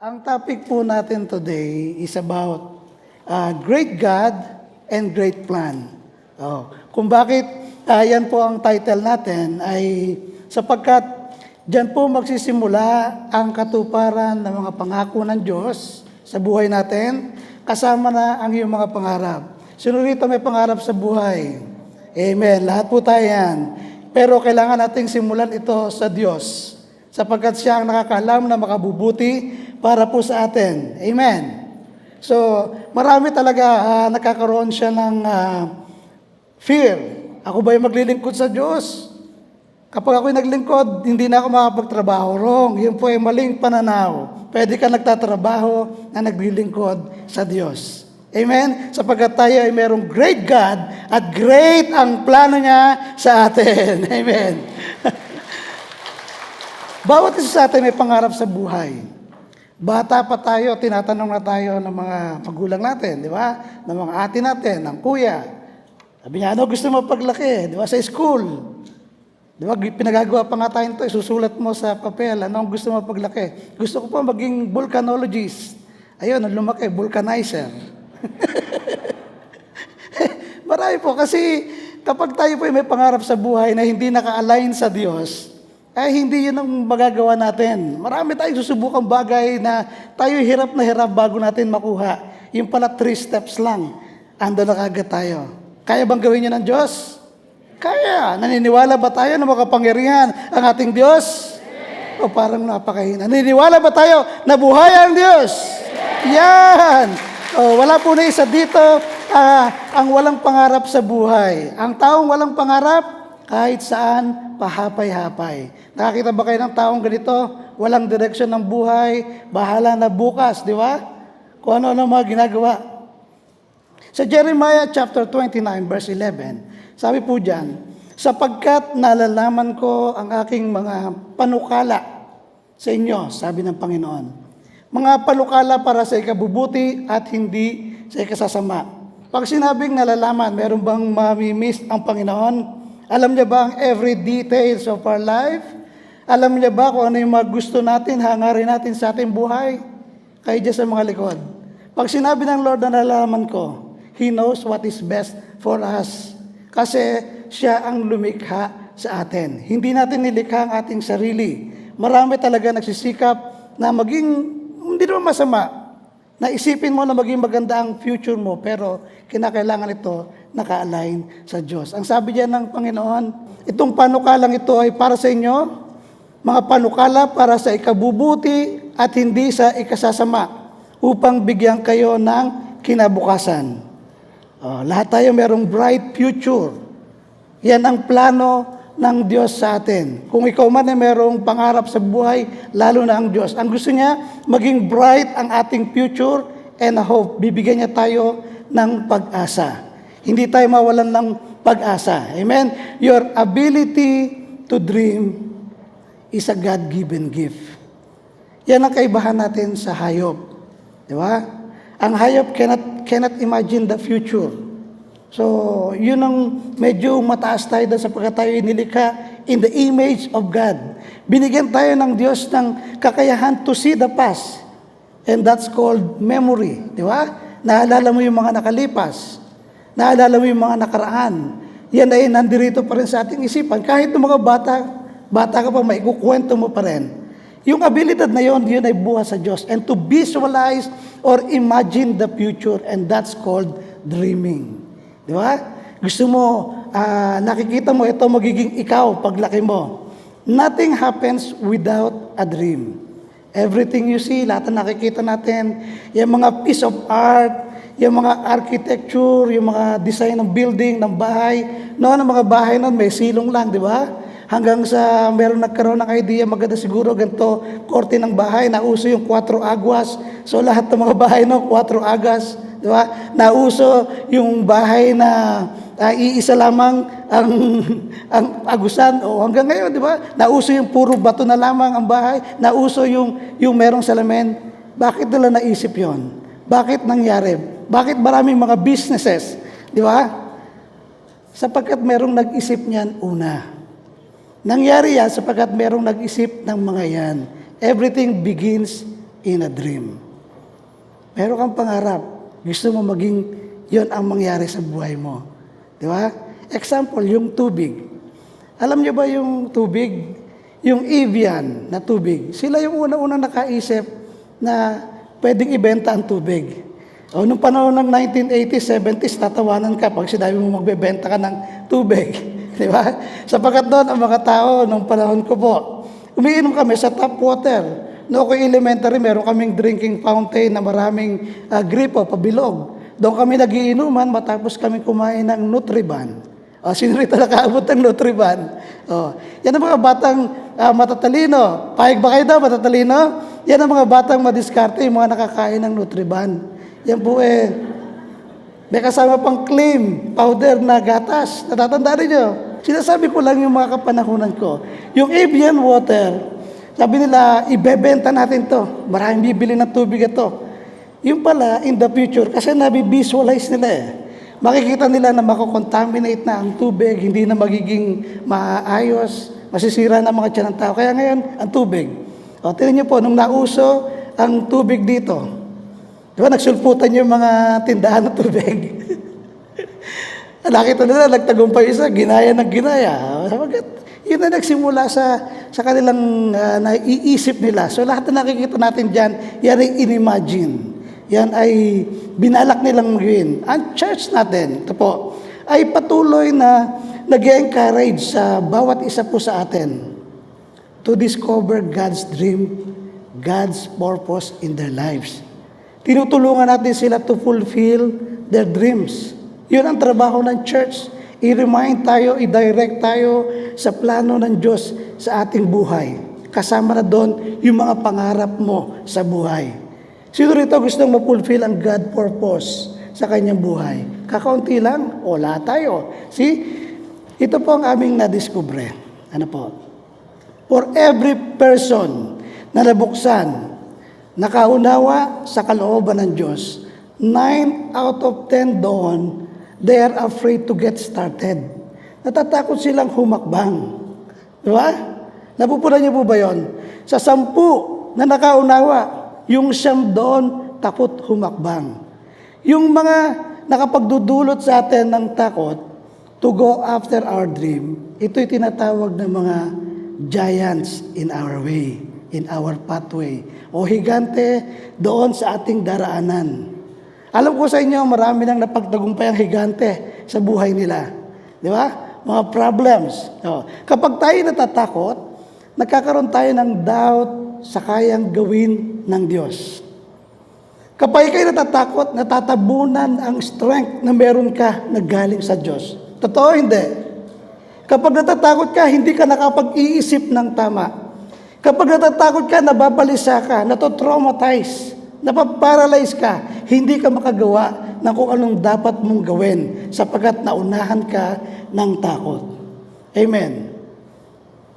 Ang topic po natin today is about great God and great plan. Kung bakit yan po ang title natin ay sapagkat diyan po magsisimula ang katuparan ng mga pangako ng Diyos sa buhay natin, kasama na ang iyong mga pangarap. Sino rito may pangarap sa buhay? Amen. Lahat po tayo yan. Pero kailangan nating simulan ito sa Diyos, sapagkat siya ang nakakaalam na makabubuti para po sa atin. Amen. So, marami talaga nakakaroon siya ng fear. Ako ba'y maglilingkod sa Diyos? Kapag ako'y naglingkod, hindi na ako makapagtrabaho. Wrong. Yun po ay maling pananaw. Pwede ka nagtatrabaho na naglilingkod sa Diyos. Amen? Sapagkat tayo ay merong great God at great ang plano niya sa atin. Amen. Bawat isa sa atin may pangarap sa buhay. Bata pa tayo, tinatanong na tayo ng mga magulang natin, di ba? Ng mga ate natin, ng kuya. Sabi niya, ano gusto mo paglaki? Di ba? Sa school. Di ba? Pinagagawa pa nga tayo ito, isusulat mo sa papel, ano gusto mo paglaki? Gusto ko pa maging volcanologist. Ayun, ang lumaki, vulcanizer. Marami po, kasi kapag tayo po may pangarap sa buhay na hindi naka-align sa Diyos, ay hindi yun ang magagawa natin. Marami tayong susubukang bagay na tayo hirap na hirap bago natin makuha. Yung pala 3 steps lang, ando na kagad tayo. Kaya bang gawin yun ng Diyos? Kaya. Naniniwala ba tayo na makapangyarihan ang ating Diyos? O parang napakahina. Naniniwala ba tayo na buhay ang Diyos? Yan! O, wala po na isa dito ang walang pangarap sa buhay. Ang taong walang pangarap, kahit saan, pahapay-hapay. Nakakita ba kayo ng taong ganito? Walang direksyon ng buhay, bahala na bukas, di ba? Kung ano-ano mga ginagawa. Sa Jeremiah chapter 29, verse 11, sabi po dyan, sapagkat nalalaman ko ang aking mga panukala sa inyo, sabi ng Panginoon. Mga panukala para sa ikabubuti at hindi sa ikasasama. Pag sinabing nalalaman, meron bang mamimiss ang Panginoon? Alam niya ba ang every details of our life? Alam niya ba kung ano yung mga gusto natin, hangarin natin sa ating buhay? Kaya dyan sa mga likod. Pag sinabi ng Lord na nalalaman ko, He knows what is best for us. Kasi siya ang lumikha sa atin. Hindi natin nilikha ang ating sarili. Marami talaga nagsisikap na maging, hindi naman masama, na isipin mo na maging maganda ang future mo, pero kinakailangan ito naka-align sa Diyos. Ang sabi diyan ng Panginoon, itong panukalang ito ay para sa inyo, mga panukala para sa ikabubuti at hindi sa ikasasama, upang bigyan kayo ng kinabukasan. Lahat tayo merong bright future. Yan ang plano ng Diyos sa atin. Kung ikaw man ay merong pangarap sa buhay, lalo na ang Diyos. Ang gusto niya, maging bright ang ating future and hope. Bibigyan niya tayo ng pag-asa. Hindi tayo mawalan ng pag-asa. Amen? Your ability to dream is a God-given gift. Yan ang kaibahan natin sa hayop. Di ba? Ang hayop cannot imagine the future. So, yun ang medyo mataas tayo doon sapagkat tayo inilikha in the image of God. Binigyan tayo ng Diyos ng kakayahan to see the past. And that's called memory. Di ba? Naalala mo yung mga nakalipas. Naalala mo yung mga nakaraan. Yan ay nandirito pa rin sa ating isipan. Kahit ng mga bata ka pa, maikukwento mo pa rin. Yung abilidad na yun ay buhay sa Diyos. And to visualize or imagine the future, and that's called dreaming. Di ba? Gusto mo, nakikita mo ito magiging ikaw paglaki mo. Nothing happens without a dream. Everything you see, lahat na nakikita natin, yung mga piece of art, yung mga architecture, yung mga design ng building, ng bahay. Noon, ang mga bahay noon, may silong lang, di ba? Hanggang sa meron nagkaroon ng idea, maganda siguro ganito, korte ng bahay, nauso yung 4 aguas. So lahat ng mga bahay noon, 4 agas. Di ba? Nauso yung bahay na iisa lamang ang agusan. O hanggang ngayon, di ba? Nauso yung puro bato na lamang ang bahay. Nauso yung merong salamin. Bakit nila naisip yon? Bakit nangyari? Bakit maraming mga businesses? Di ba? Sapagkat merong nag-isip niyan una. Nangyari yan sapagkat merong nag-isip ng mga yan. Everything begins in a dream. Meron kang pangarap. Gusto mo maging yon ang mangyari sa buhay mo. Di ba? Example, yung tubig. Alam niyo ba yung tubig? Yung Evian na tubig. Sila yung una-una nakaisip na pwedeng ibenta ang tubig. O nung panahon ng 1980s, 70s, tatawanan ka pag sinabi mo magbebenta ka ng tubig. Di ba? Sapagkat doon ang mga tao nung panahon ko po, umiinom kami sa tap water. No, ako elementary, meron kaming drinking fountain na maraming gripo, pabilog. Doon kami nagiinuman matapos kami kumain ng Nutriban. Sino rito nakaabot ng Nutriban? Yan ang mga batang matatalino. Pahig ba kayo daw, matatalino? Yan ang mga batang madiskarte, yung mga nakakain ng Nutriban. Yan po may kasama pang cream, powder na gatas. Natatandaan niyo? Sinasabi ko lang yung mga kapanahunan ko. Yung Evian water, sabi nila, ibebenta natin to. Maraming bibili ng tubig ito. Yung pala, in the future, kasi nabi-visualize nila makikita nila na makakontaminate na ang tubig, hindi na magiging maayos, masisira na mga tiyan ng tao. Kaya ngayon, ang tubig. Tingnan niyo po, nung nauso ang tubig dito, di ba, nagsulputan yung mga tindahan ng tubig. Nakita nila, nagtagumpay isa, ginaya ng ginaya. Yun na nagsimula sa kanilang naiisip nila. So lahat na nakikita natin dyan, yan ay in-imagine. Yan ay binalak nilang gawin. Ang church natin, ito po, ay patuloy na nag-encourage sa bawat isa po sa atin to discover God's dream, God's purpose in their lives. Tinutulungan natin sila to fulfill their dreams. Yun ang trabaho ng church. I-remind tayo, i-direct tayo sa plano ng Diyos sa ating buhay. Kasama na doon yung mga pangarap mo sa buhay. Sino rito gustong ma-fulfill ang God purpose sa kanyang buhay? Kakaunti lang? Wala tayo. See? Ito po ang aming nadiskubre. Ano po? For every person na nabuksan, nakaunawa sa kalooban ng Diyos, 9 out of 10 doon, they are afraid to get started. Natatakot silang humakbang. Di ba? Napupunan niyo po ba yun? Sa 10 na nakaunawa, yung 9 doon, takot humakbang. Yung mga nakapagdudulot sa atin ng takot to go after our dream, ito'y tinatawag ng mga giants in our way, in our pathway, o higante doon sa ating daraanan. Alam ko sa inyo, marami nang napagtagumpay ang higante sa buhay nila. Di ba? Mga problems. Kapag tayo natatakot, nagkakaroon tayo ng doubt sa kayang gawin ng Diyos. Kapag kayo natatakot, natatabunan ang strength na meron ka na galing sa Diyos. Totoo, hindi? Kapag natatakot ka, hindi ka nakapag-iisip ng tama. Kapag natatakot ka, nababalisa ka, natotraumatize, napaparalyze ka, hindi ka makagawa ng kung anong dapat mong gawin sapagkat naunahan ka ng takot. Amen.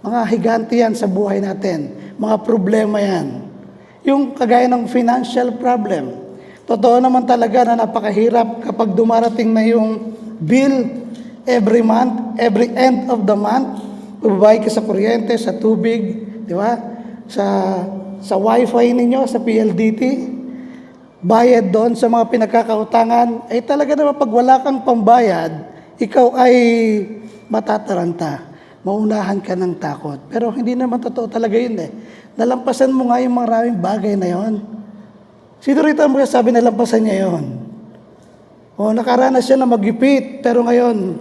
Mga higante yan sa buhay natin. Mga problema yan. Yung kagaya ng financial problem. Totoo naman talaga na napakahirap kapag dumarating na yung bill every month, every end of the month. Babayad ka sa kuryente, sa tubig, di ba? Sa wifi ninyo, sa PLDT. Bayad doon sa mga pinagkakautangan. Ay talaga naman pag wala kang pambayad, ikaw ay matataranta. Maunahan ka ng takot. Pero hindi naman totoo talaga yun eh. Nalampasan mo nga yung maraming bagay na yon. Sino rito ang sabi nalampasan niya yon? O nakaranas siya na magipit, pero ngayon,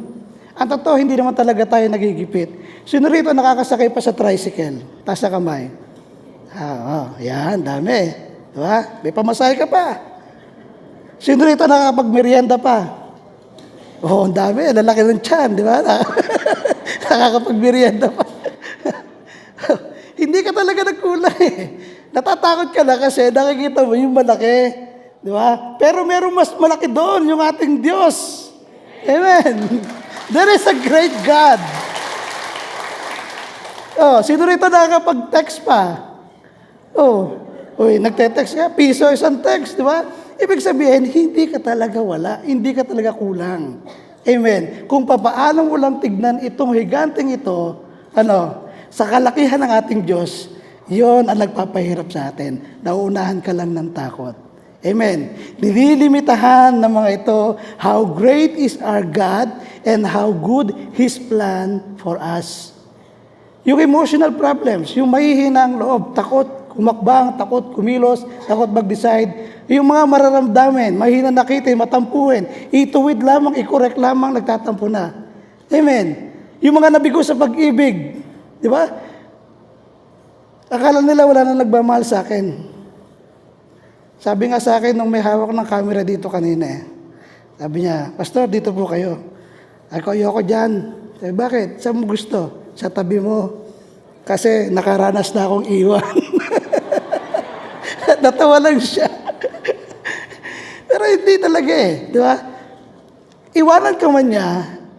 ang totoo, hindi naman talaga tayo nagigipit. Sino rito nakakasakay pa sa tricycle? Taas na kamay. Yan, dami. Diba? May pamasahe ka pa. Sino rito nakakapagmerienda pa? Ang dami. Lalaki ng tiyan, di ba? Nakakapagmerienda pa. Hindi ka talaga nagkulay. Natatakot ka na kasi nakikita mo yung malaki. Di ba? Pero meron mas malaki doon, yung ating Diyos. Amen. There is a great God. Sino rito nakakapag-text pa? Nagte-text ka, piso isang text, di ba? Ibig sabihin, hindi ka talaga wala, hindi ka talaga kulang. Amen. Kung papaano mo lang tignan itong higanteng ito, sa kalakihan ng ating Diyos, Yon ang nagpapahirap sa atin. Nauunahan ka lang ng takot. Amen. Nililimitahan ng mga ito, how great is our God and how good His plan for us. Yung emotional problems, yung mahihina ang loob, takot kumakbang, takot kumilos, takot mag-decide, yung mga mararamdamin, mahina nakita, matampuhin, ituwid lamang, i-correct lamang, nagtatampo na. Amen. Yung mga nabigo sa pag-ibig, di ba? Akala nila wala na nagmamahal sa akin. Sabi nga sa akin nung may hawak ng camera dito kanina Sabi niya, Pastor, dito po kayo. Ayoko dyan. Sabi, bakit? Saan mo gusto? Sa tabi mo. Kasi nakaranas na akong iwan. Natawa lang siya. Pero hindi talaga di ba? Iwanan ka man niya,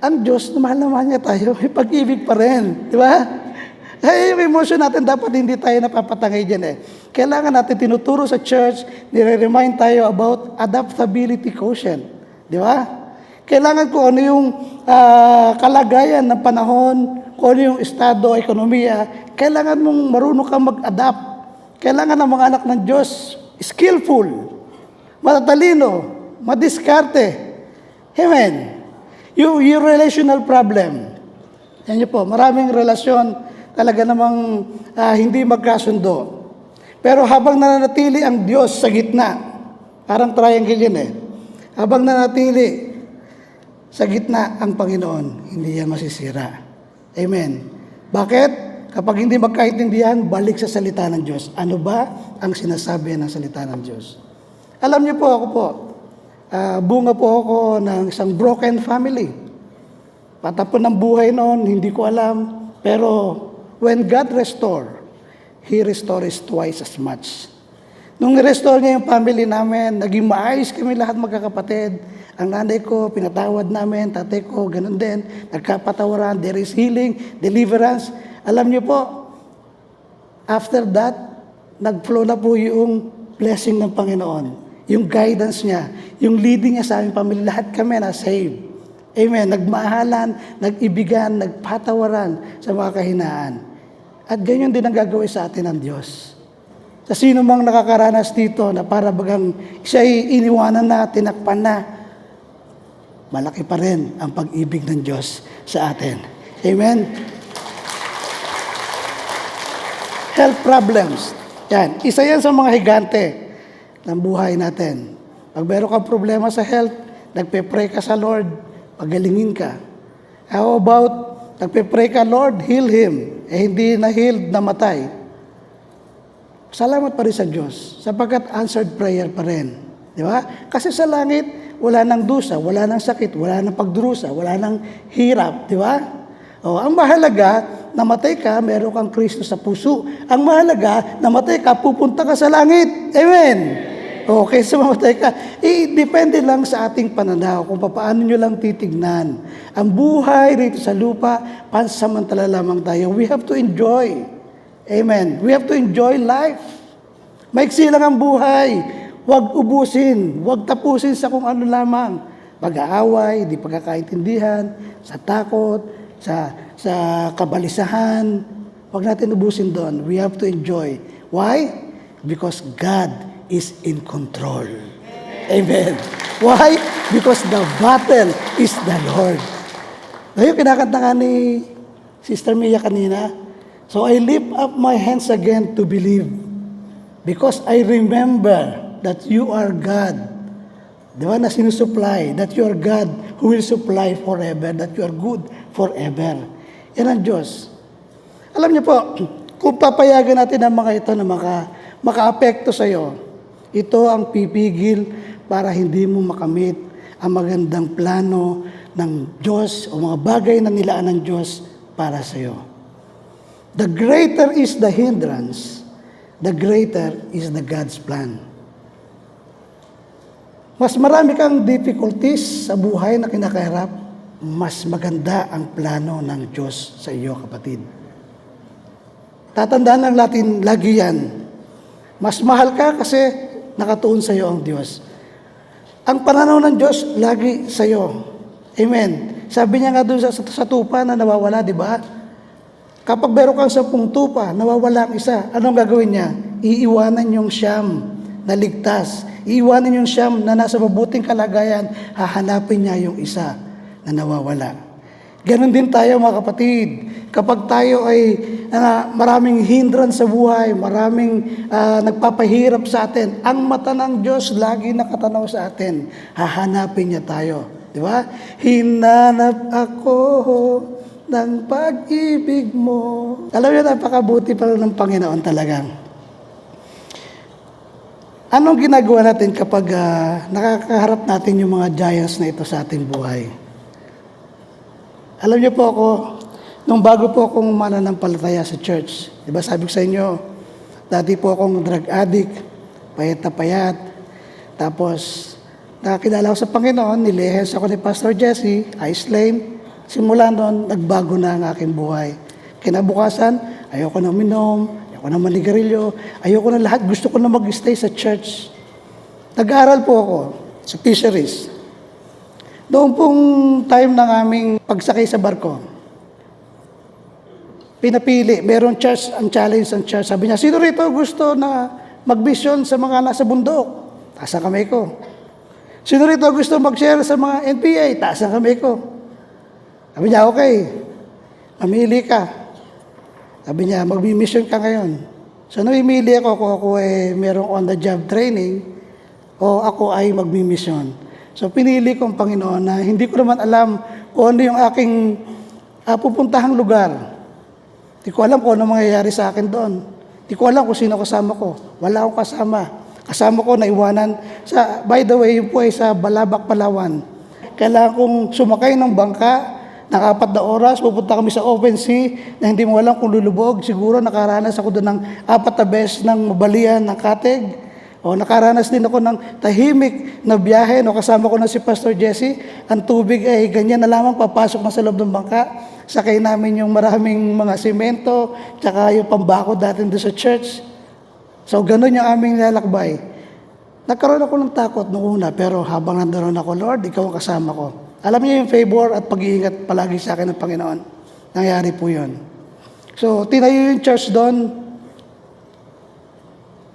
ang Diyos, mahal naman niya tayo, may pag-ibig pa rin. Di ba? Kaya yung emotion natin, dapat hindi tayo napapatangay dyan Kailangan natin tinuturo sa church, nire-remind tayo about adaptability quotient. Di ba? Kailangan kung ano yung kalagayan ng panahon, kung ano yung estado, ekonomiya, kailangan mong marunong kang mag-adapt. Kailangan ng mga anak ng Diyos, skillful, matatalino, madiskarte. Amen. Yung relational problem. Yan niyo po, maraming relasyon talaga namang hindi magkasundo. Pero habang nananatili ang Diyos sa gitna, parang triangle yun habang nanatili sa gitna ang Panginoon, hindi yan masisira. Amen. Bakit? Kapag hindi magkaintindihan, balik sa salita ng Diyos. Ano ba ang sinasabi ng salita ng Diyos? Alam niyo po, ako po, bunga po ako ng isang broken family. Patapon ng buhay noon, hindi ko alam. Pero when God restore, He restores twice as much. Nung restore niya yung family namin, naging maayos kami lahat magkakapatid. Ang nanay ko, pinatawad namin, tatay ko, ganun din. Nagkapatawaran, there is healing, deliverance. Alam niyo po, after that, nag-flow na po yung blessing ng Panginoon. Yung guidance niya, yung leading niya sa aming pamilya, lahat kami na saved. Amen. Nagmahalan, nag-ibigan, nagpatawaran sa mga kahinaan. At ganyan din ang gagawin sa atin ng Diyos. Sa sino mang nakakaranas dito na para bagang siya'y iniwanan na, tinakpan na, malaki pa rin ang pag-ibig ng Diyos sa atin. Amen? Health problems. Yan. Isa yan sa mga higante ng buhay natin. Pag meron kang problema sa health, nagpe-pray ka sa Lord, pagalingin ka. How about, nagpe-pray ka, Lord, heal him. Hindi na-healed, namatay. Salamat pa rin sa Diyos, sapagkat answered prayer pa rin. Di ba? Kasi sa langit, wala nang dusa, wala nang sakit, wala nang pagdurusa, wala nang hirap. Di ba? Ang mahalaga, namatay ka, meron kang Kristo sa puso. Ang mahalaga, namatay ka, pupunta ka sa langit. Amen? Okay, so mamatay ka. Depende lang sa ating pananaw kung paano nyo lang titignan. Ang buhay rito sa lupa, pansamantala lamang tayo. We have to enjoy. Amen. We have to enjoy life. Maiksi lang ang buhay. Huwag ubusin. Huwag tapusin sa kung ano lamang. Pag-aaway, di pagkakaintindihan, sa takot, sa kabalisahan. Huwag natin ubusin doon. We have to enjoy. Why? Because God is in control. Amen. Why? Because the battle is the Lord. Ngayon, kinakanta nga ni Sister Mia kanina, so I lift up my hands again to believe because I remember that you are God. Di ba na sinusupply, that you are God who will supply forever, that you are good forever. Yan ang Diyos. Alam niyo po, kung papayagan natin ang mga ito na maka-apekto sa iyo, ito ang pipigil para hindi mo makamit ang magandang plano ng Diyos o mga bagay na nilaan ng Diyos para sa iyo. The greater is the hindrance, the greater is the God's plan. Mas marami kang difficulties sa buhay na kinakaharap, mas maganda ang plano ng Diyos sa iyo, kapatid. Tatandaan lang natin lagi yan. Mas mahal ka kasi nakatuon sa iyo ang Diyos. Ang pananaw ng Diyos lagi sa iyo. Amen. Sabi niya nga doon sa tupa na nawawala, di ba? Kapag meron kang 10 tupa, nawawala ang isa, anong gagawin niya? Iiwanan yung siyam na ligtas. Iiwanan yung siyam na nasa mabuting kalagayan, hahanapin niya yung isa na nawawala. Ganon din tayo mga kapatid. Kapag tayo ay maraming hindrance sa buhay, maraming nagpapahirap sa atin, ang mata ng Diyos lagi nakatanaw sa atin. Hahanapin niya tayo. Di ba? Hinanap ako ng pag-ibig mo. Alam niyo, napakabuti pala ng Panginoon talagang. Anong ginagawa natin kapag nakakaharap natin yung mga giants na ito sa ating buhay? Alam niyo po ako, nung bago po akong mananampalataya sa church, di ba sabi ko sa inyo, dati po akong drug addict, payat na payat. Tapos, nakakilala ko sa Panginoon, nilihens ako ni Pastor Jesse, Ice Lane. Simula noon, nagbago na ang aking buhay. Kinabukasan, ayoko na uminom, ayoko na manigarilyo, ayoko na lahat, gusto ko na mag-stay sa church. Nag-aaral po ako sa fisheries. Noong pong time ng aming pagsakay sa barko, pinapili, meron church, ang challenge ng church. Sabi niya, sino rito gusto na mag-mission sa mga nasa bundok? Taas ang kamay ko. Sino rito gusto mag-share sa mga NPA? Taas ang kamay ko. Sabi niya, okay, mamili ka. Sabi niya, mag-mission ka ngayon. So, namimili ako kung ako ay merong on-the-job training o ako ay mag-mission. So, pinili ko ang Panginoon na hindi ko naman alam kung ano yung aking pupuntahang lugar. Hindi ko alam kung ano mangyayari sa akin doon. Hindi ko alam kung sino kasama ko. Wala akong kasama. Kasama ko naiwanan. By the way, yun po ay sa Balabac, Palawan. Kailangan kong sumakay ng bangka ng 4 na oras. Pupunta kami sa open sea na hindi mo alam kung lulubog. Siguro nakaranas ako doon ng 4 na beses ng mabalian ng katig. O nakaranas din ako ng tahimik na biyahe. No, kasama ko na si Pastor Jesse. Ang tubig ay ganyan na lamang papasok na sa loob ng bangka. Sakay namin yung maraming mga simento, tsaka yung pambako dati doon sa church. So, ganun yung aming lalakbay. Nagkaroon ako ng takot noong una, pero habang nandoon ako, Lord, ikaw ang kasama ko. Alam niyo yung favor at pag-iingat palagi sa akin ng Panginoon. Nangyari po yun. So, tinayo yung church doon.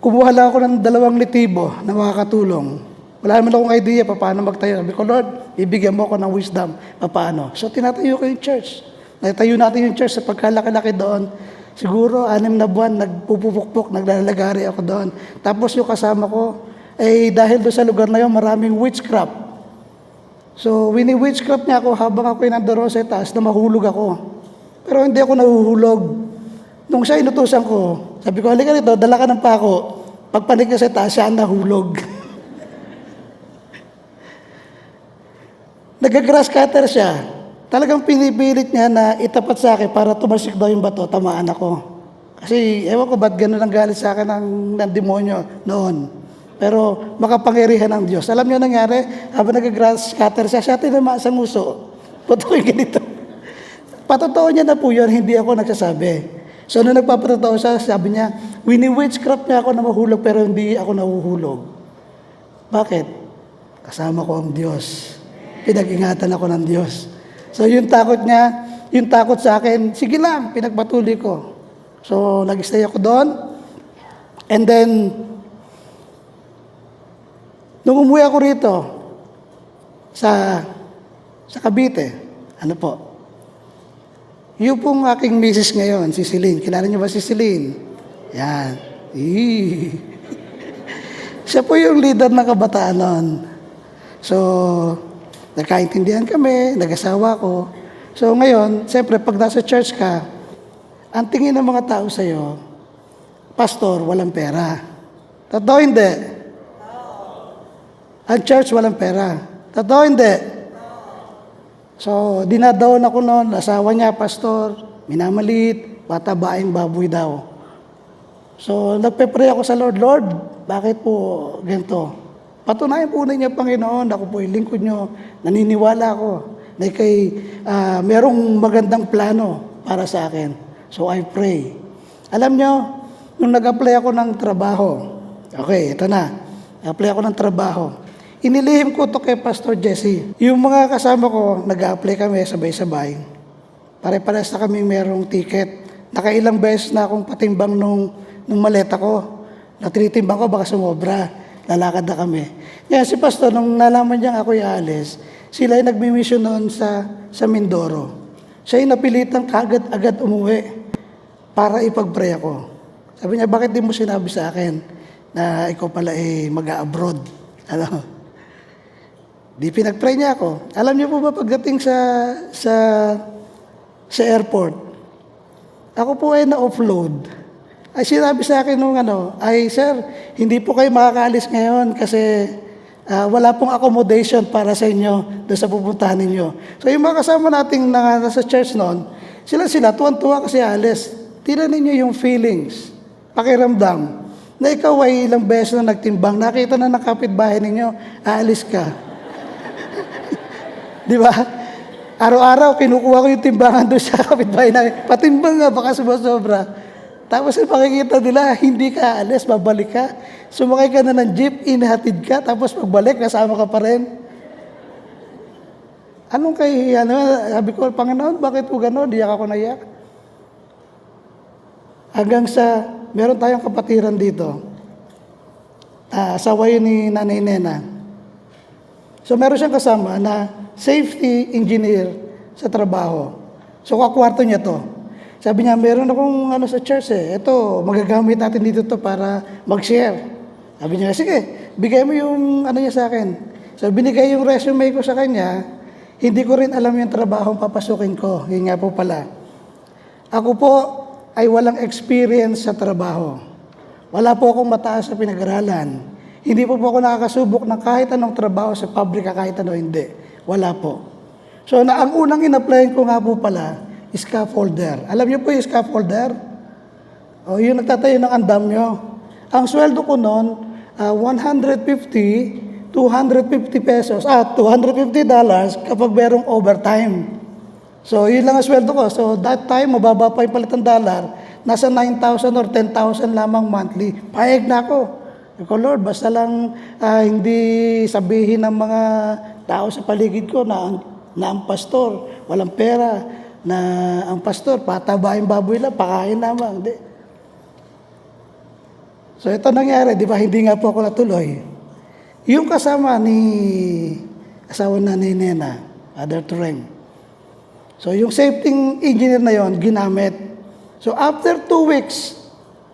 Kumuha lang ako ng 2 litibo na makakatulong. Wala naman akong idea paano magtayo. Sabi ko, Lord, ibigyan mo ako ng wisdom paano. So, tinatayo ko yung church. Natayo natin yung church sa pagkalaki-laki doon. Siguro, 6 na buwan, nagpupukpok, naglalagari ako doon. Tapos yung kasama ko, dahil doon sa lugar na yun, maraming witchcraft. So, wini-witchcraft niya ako habang ako'y nandoon sa taas na mahulog ako. Pero hindi ako nahuhulog. Nung siya inutusan ko, sabi ko, halika rito, dala ka ng pako. Pagpanik niya sa taas, siya ang nahulog. Nag-grass cutter siya. Talagang pinipilit niya na itapat sa akin para tumasik daw yung bato, tamaan ako. Kasi, ewan ko ba't gano'n ang galit sa akin ng demonyo noon. Pero makapangyarihan ng Diyos. Alam niyo nangyari, habang nag-grass cutter siya tinama sa nguso. Patuloy ganito. Patotoo niya na po yun, hindi ako nagsasabi. So, nung nagpapatotoo siya, sabi niya, wini-witchcraft niya ako na mahulog, pero hindi ako nahuhulog. Bakit? Kasama ko ang Diyos. Pinag-ingatan ako ng Diyos. So, yung takot niya, yung takot sa akin, sige lang, pinagpatuloy ko. So, nag-stay ako doon. And then, nung umuwi ako rito, sa Cavite, ano po, yung pong aking misis ngayon, si Celine. Kilala niyo ba si Celine? Yan. Siya po yung leader ng kabataan noon. So, nagkaintindihan kami, nag-asawa ko. So, ngayon, siyempre, pag nasa church ka, ang tingin ng mga tao sa'yo, pastor, walang pera. Totoo hindi? Ang church, walang pera. Totoo hindi? So, dinadaon ako noon, asawa niya, pastor, minamalit, bata-baing baboy daw. So, nagpe-pray ako sa Lord, Lord, bakit po ganito? Patunayan po ninyo, Panginoon, ako po yung lingkod nyo, naniniwala ako na merong magandang plano para sa akin. So, I pray. Alam nyo, nung nag-apply ako ng trabaho, okay, ito na, apply ako ng trabaho, inilihim ko to kay Pastor Jesse. Yung mga kasama ko, nag-apply kami sabay-sabay. Pare-pares na kaming merong ticket Nakailang beses na akong patimbang nung maleta ko. Natinitimbang ko, baka sumobra. Lalakad na kami. Kaya si Pastor, nung nalaman niya ako ialis, sila ay nagmi-mission noon sa Mindoro. Siya ay napilitang agad umuwi para ipag-pray ako. Sabi niya, bakit di mo sinabi sa akin na ikaw pala ay mag-a-abroad? Ano? Di pinag-pray niya ako. Alam niyo po ba pagdating sa airport, ako po ay na-offload. Ay sinabi sa akin nung ay sir, hindi po kayo makakaalis ngayon kasi wala pong accommodation para sa inyo doon sa pupuntahan ninyo. So yung mga kasama nating nasa church noon, sila tuwan-tuwa kasi alis. Tila ninyo yung feelings, pakiramdam, na ikaw ay ilang beses na nagtimbang, nakita na ng kapitbahay ninyo, aalis ka. Di ba? Araw-araw, kinukuha ko yung timbangan doon sa kapitbahay namin. Patimbang nga, baka sumasobra. Tapos makikita nila, hindi ka aalis, babalik ka. Sumakay ka na ng jeep, inahatid ka, tapos pagbalik, kasama ka pa rin. Anong sabi ko, Panginoon, bakit po gano'n? Diyak ako naiyak. Hanggang sa, meron tayong kapatiran dito. Asawa yun ni Nanay Nena. So meron siyang kasama na safety engineer sa trabaho. So kakwarto niya to. Sabi niya, meron akong sa church Ito, magagamit natin dito to para mag-share. Sabi niya, sige, bigay mo yung niya sa akin. So binigay yung resume ko sa kanya, hindi ko rin alam yung trabaho papasukin ko. Yun nga po pala. Ako po ay walang experience sa trabaho. Wala po akong mataas sa pinag-aralan. Hindi po ako nakakasubok ng kahit anong trabaho sa pabrika, kahit ano hindi. Wala po. So ang unang in-applyan ko nga po pala, scaffolder. Alam niyo po yung scaffolder? Yung nagtatayo ng andam nyo. Ang sweldo ko noon, 150, 250 pesos, $250 kapag merong overtime. So, yun lang ang sweldo ko. So, that time, mababa pa yung palit ng dollar. Nasa 9,000 or 10,000 lamang monthly. Payag na ako. Ako, Lord, basta lang hindi sabihin ng mga tao sa paligid ko na ang pastor, walang pera, na ang pastor, patabain baboy lang, pakain lamang. Hindi. So, ito nangyari, di ba? Hindi nga po ako natuloy. Yung kasama ni asawa na ni Nena, Father Tureng. So, yung safety engineer na yon ginamit. So, after 2 weeks,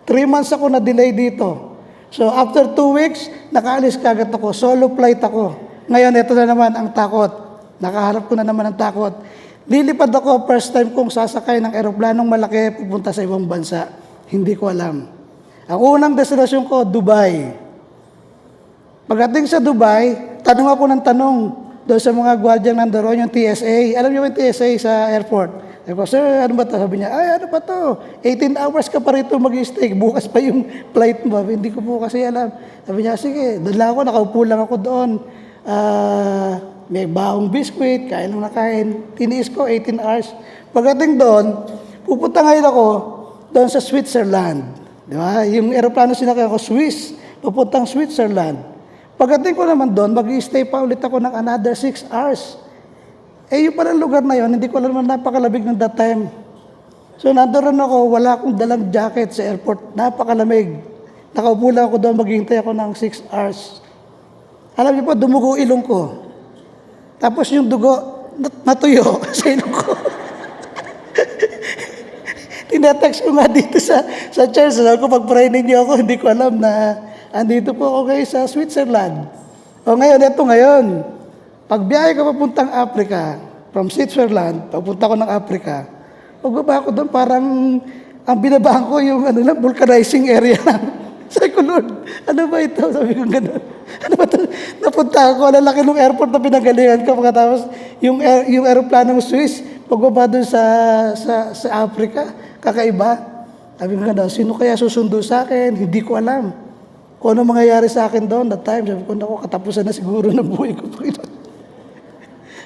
3 months ako na-delay dito. So, after 2 weeks, nakaalis kagad ako. Solo flight ako. Ngayon, ito na naman ang takot. Nakaharap ko na naman ang takot. Lilipad ako, first time kong sasakay ng eroplanong malaki pupunta sa ibang bansa. Hindi ko alam. Ang unang destinasyon ko, Dubai. Pagdating sa Dubai, tanong ako ng tanong doon sa mga gwardyang nandoon, yung TSA. Alam niyo yung TSA sa airport? Sabi ko, sir, ano ba ito? Sabi niya, ano ba ito? 18 hours ka pa rito mag-stay. Bukas pa yung flight mo. Hindi ko po kasi alam. Sabi niya, sige, doon lang ako, nakaupo lang ako doon. May baong biskuit, kain lang na kain. Tiniis ko, 18 hours. Pagdating doon, pupunta ngayon ako doon sa Switzerland. Di ba? Yung aeroplano sinakay ako, Swiss. Pupuntang Switzerland. Pagdating ko naman doon, mag-i-stay pa ulit ako ng another 6 hours. Yung parang lugar na yon, hindi ko alam na napakalamig ng that time. So nandoon ako, wala akong dalang jacket sa airport, napakalamig. Nakaupo lang ako doon, maghihintay ako ng 6 hours. Alam niyo po, dumugo ilong ko. Tapos yung dugo, natuyo sa ilong ko. Tinetext ko nga dito sa church. Sabi ko, pag-pray ninyo ako, hindi ko alam na andito po ako kayo sa Switzerland. Ngayon, ito ngayon. Pagbiyahe ko papuntang Africa, from Switzerland, papunta ko ng Africa, pagbaba ko doon, parang ang binabaan ko yung vulcanizing area lang. Sabi ko, Lord, ano ba ito? Sabi ko gano'n. Ano ba ito? Napunta ako, lalaki ng airport na pinagalingan ko. Pagkatapos, yung aeroplanong Swiss, pagbaba doon sa Africa, kakaiba. Sabi ko gano'n, sino kaya susundo sa akin? Hindi ko alam. Kung ano mangyayari sa akin doon, that time, sabi ko, naku, katapusan na siguro ng buhay ko.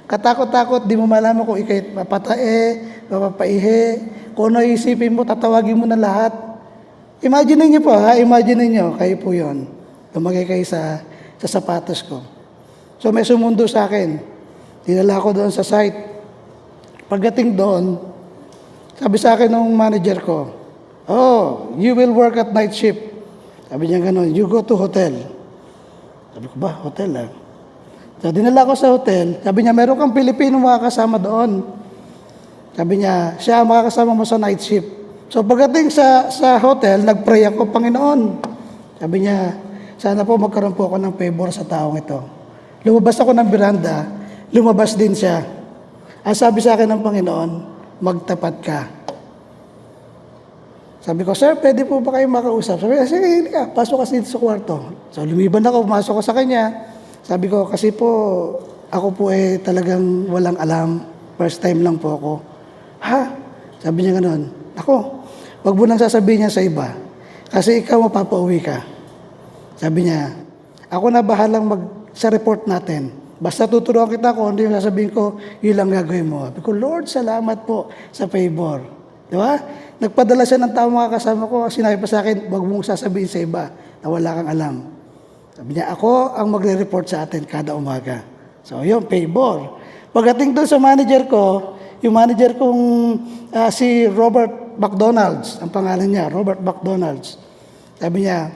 Katakot-takot, di mo malaman kung ikay mapapaihe, kung ano isipin mo, tatawagin mo na lahat. Imagine niyo po, imagine niyo, kayo po yon. Lumagay kayo sa sapatos ko. So may sumundo sa akin. Dinala ko doon sa site. Pagdating doon, Sabi sa akin ng manager ko, "Oh, you will work at night shift." Sabi niya gano'n, "You go to hotel." Sabi ko, "Ba, hotel ah?" So, dinala ko sa hotel. Sabi niya, "Meron kang Pilipino makakasama doon." Sabi niya, "Siya ang makakasama mo sa night shift." So, pagdating sa hotel, nag-pray ako, "Panginoon." Sabi niya, "Sana po magkaroon po ako ng favor sa taong ito." Lumabas ako ng beranda, lumabas din siya. Ang sabi sa akin ng Panginoon, "Magtapat ka." Sabi ko, "Sir, pwede po ba kayo makausap?" Sabi niya, "Sige, hindi ka, pasok kasi dito sa kwarto." So, lumiban ako, pumasok ko sa kanya. Sabi ko, "Kasi po, ako po talagang walang alam. First time lang po ako." "Ha?" Sabi niya gano'n. "Ako, wag mo nang sasabihin niya sa iba. Kasi ikaw mapapauwi ka." Sabi niya, "Ako na bahalang sa report natin. Basta tuturuan kita kung ano yung sasabihin ko, yun lang gagawin mo." Sabi ko, "Lord, salamat po sa favor." Di ba? Nagpadala siya ng tao mga kasama ko. Sinabi pa sa akin, "Wag mong sasabihin sa iba na wala kang alam." Sabi niya, "Ako ang magre-report sa atin kada umaga." So, yun, favor. Pagdating doon sa manager ko, yung manager kong si Robert McDonald's, ang pangalan niya, Robert McDonald's. Sabi niya,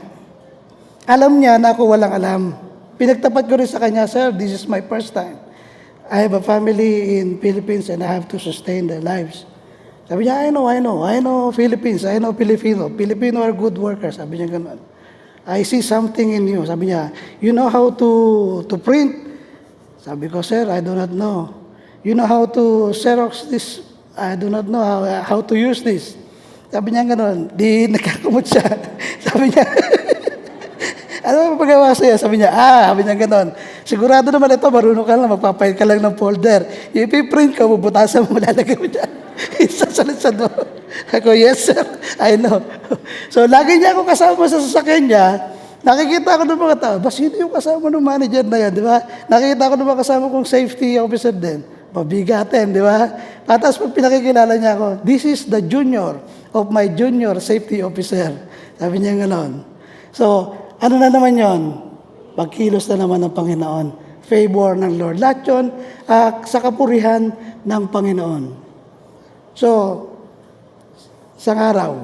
alam niya na ako walang alam. Pinagtapat ko rin sa kanya, "Sir, this is my first time. I have a family in Philippines and I have to sustain their lives." Sabi niya, I know Philippines, I know Filipino. Filipino are good workers." Sabi niya gano'n. "I see something in you." Sabi niya, "You know how to print?" Sabi ko, "Sir, I do not know." "You know how to Xerox this?" "I do not know how to use this." Sabi niya gano'n. Di nagkakamot siya. Sabi niya, "Ano ba pagawa sa'yo?" Sabi niya, sabi niya gano'n. "Sigurado naman ito, marunong ka lang, magpapahit ka lang ng folder. Yung ipiprint ka, bubutasan mo, lalagay mo dyan." Isasalit sa doon. Ako, "Yes, sir, I know." So, lagi niya ako kasama sa sasakyan niya. Nakikita ko ng mga tao, "Ba, sino yung kasama ng manager na yan?" Di ba? Nakikita ko ng mga kasama kong safety officer din. Pabigatin, di ba? Tapos pag pinakikilala niya ako, "This is the junior of my junior safety officer." Sabi niya gano'n. So, ano na naman yon? Pagkilos na naman ng Panginoon. Favor ng Lord. Lahat yun, sa kapurihan ng Panginoon. So, isang araw,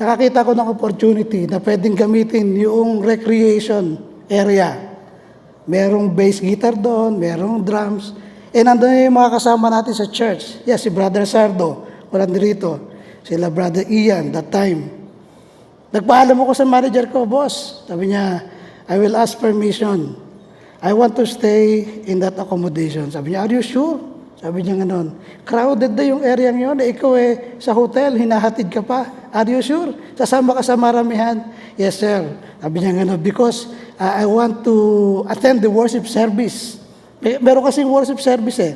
nakakita ko ng opportunity na pwedeng gamitin yung recreation area. Merong bass guitar doon, merong drums. Nandun yung mga kasama natin sa church. Yes, si Brother Sardo, walang dirito. Sila Brother Ian, that time. Nagpaalam ako sa manager ko, "Boss," sabi niya, "I will ask permission. I want to stay in that accommodation." Sabi niya, "Are you sure?" Sabi niya gano'n. "Crowded na yung area ngayon. Ikaw sa hotel, hinahatid ka pa. Are you sure? Sasama ka sa maramihan?" "Yes, sir." Sabi niya gano'n, "Because I want to attend the worship service." Meron kasing worship service eh.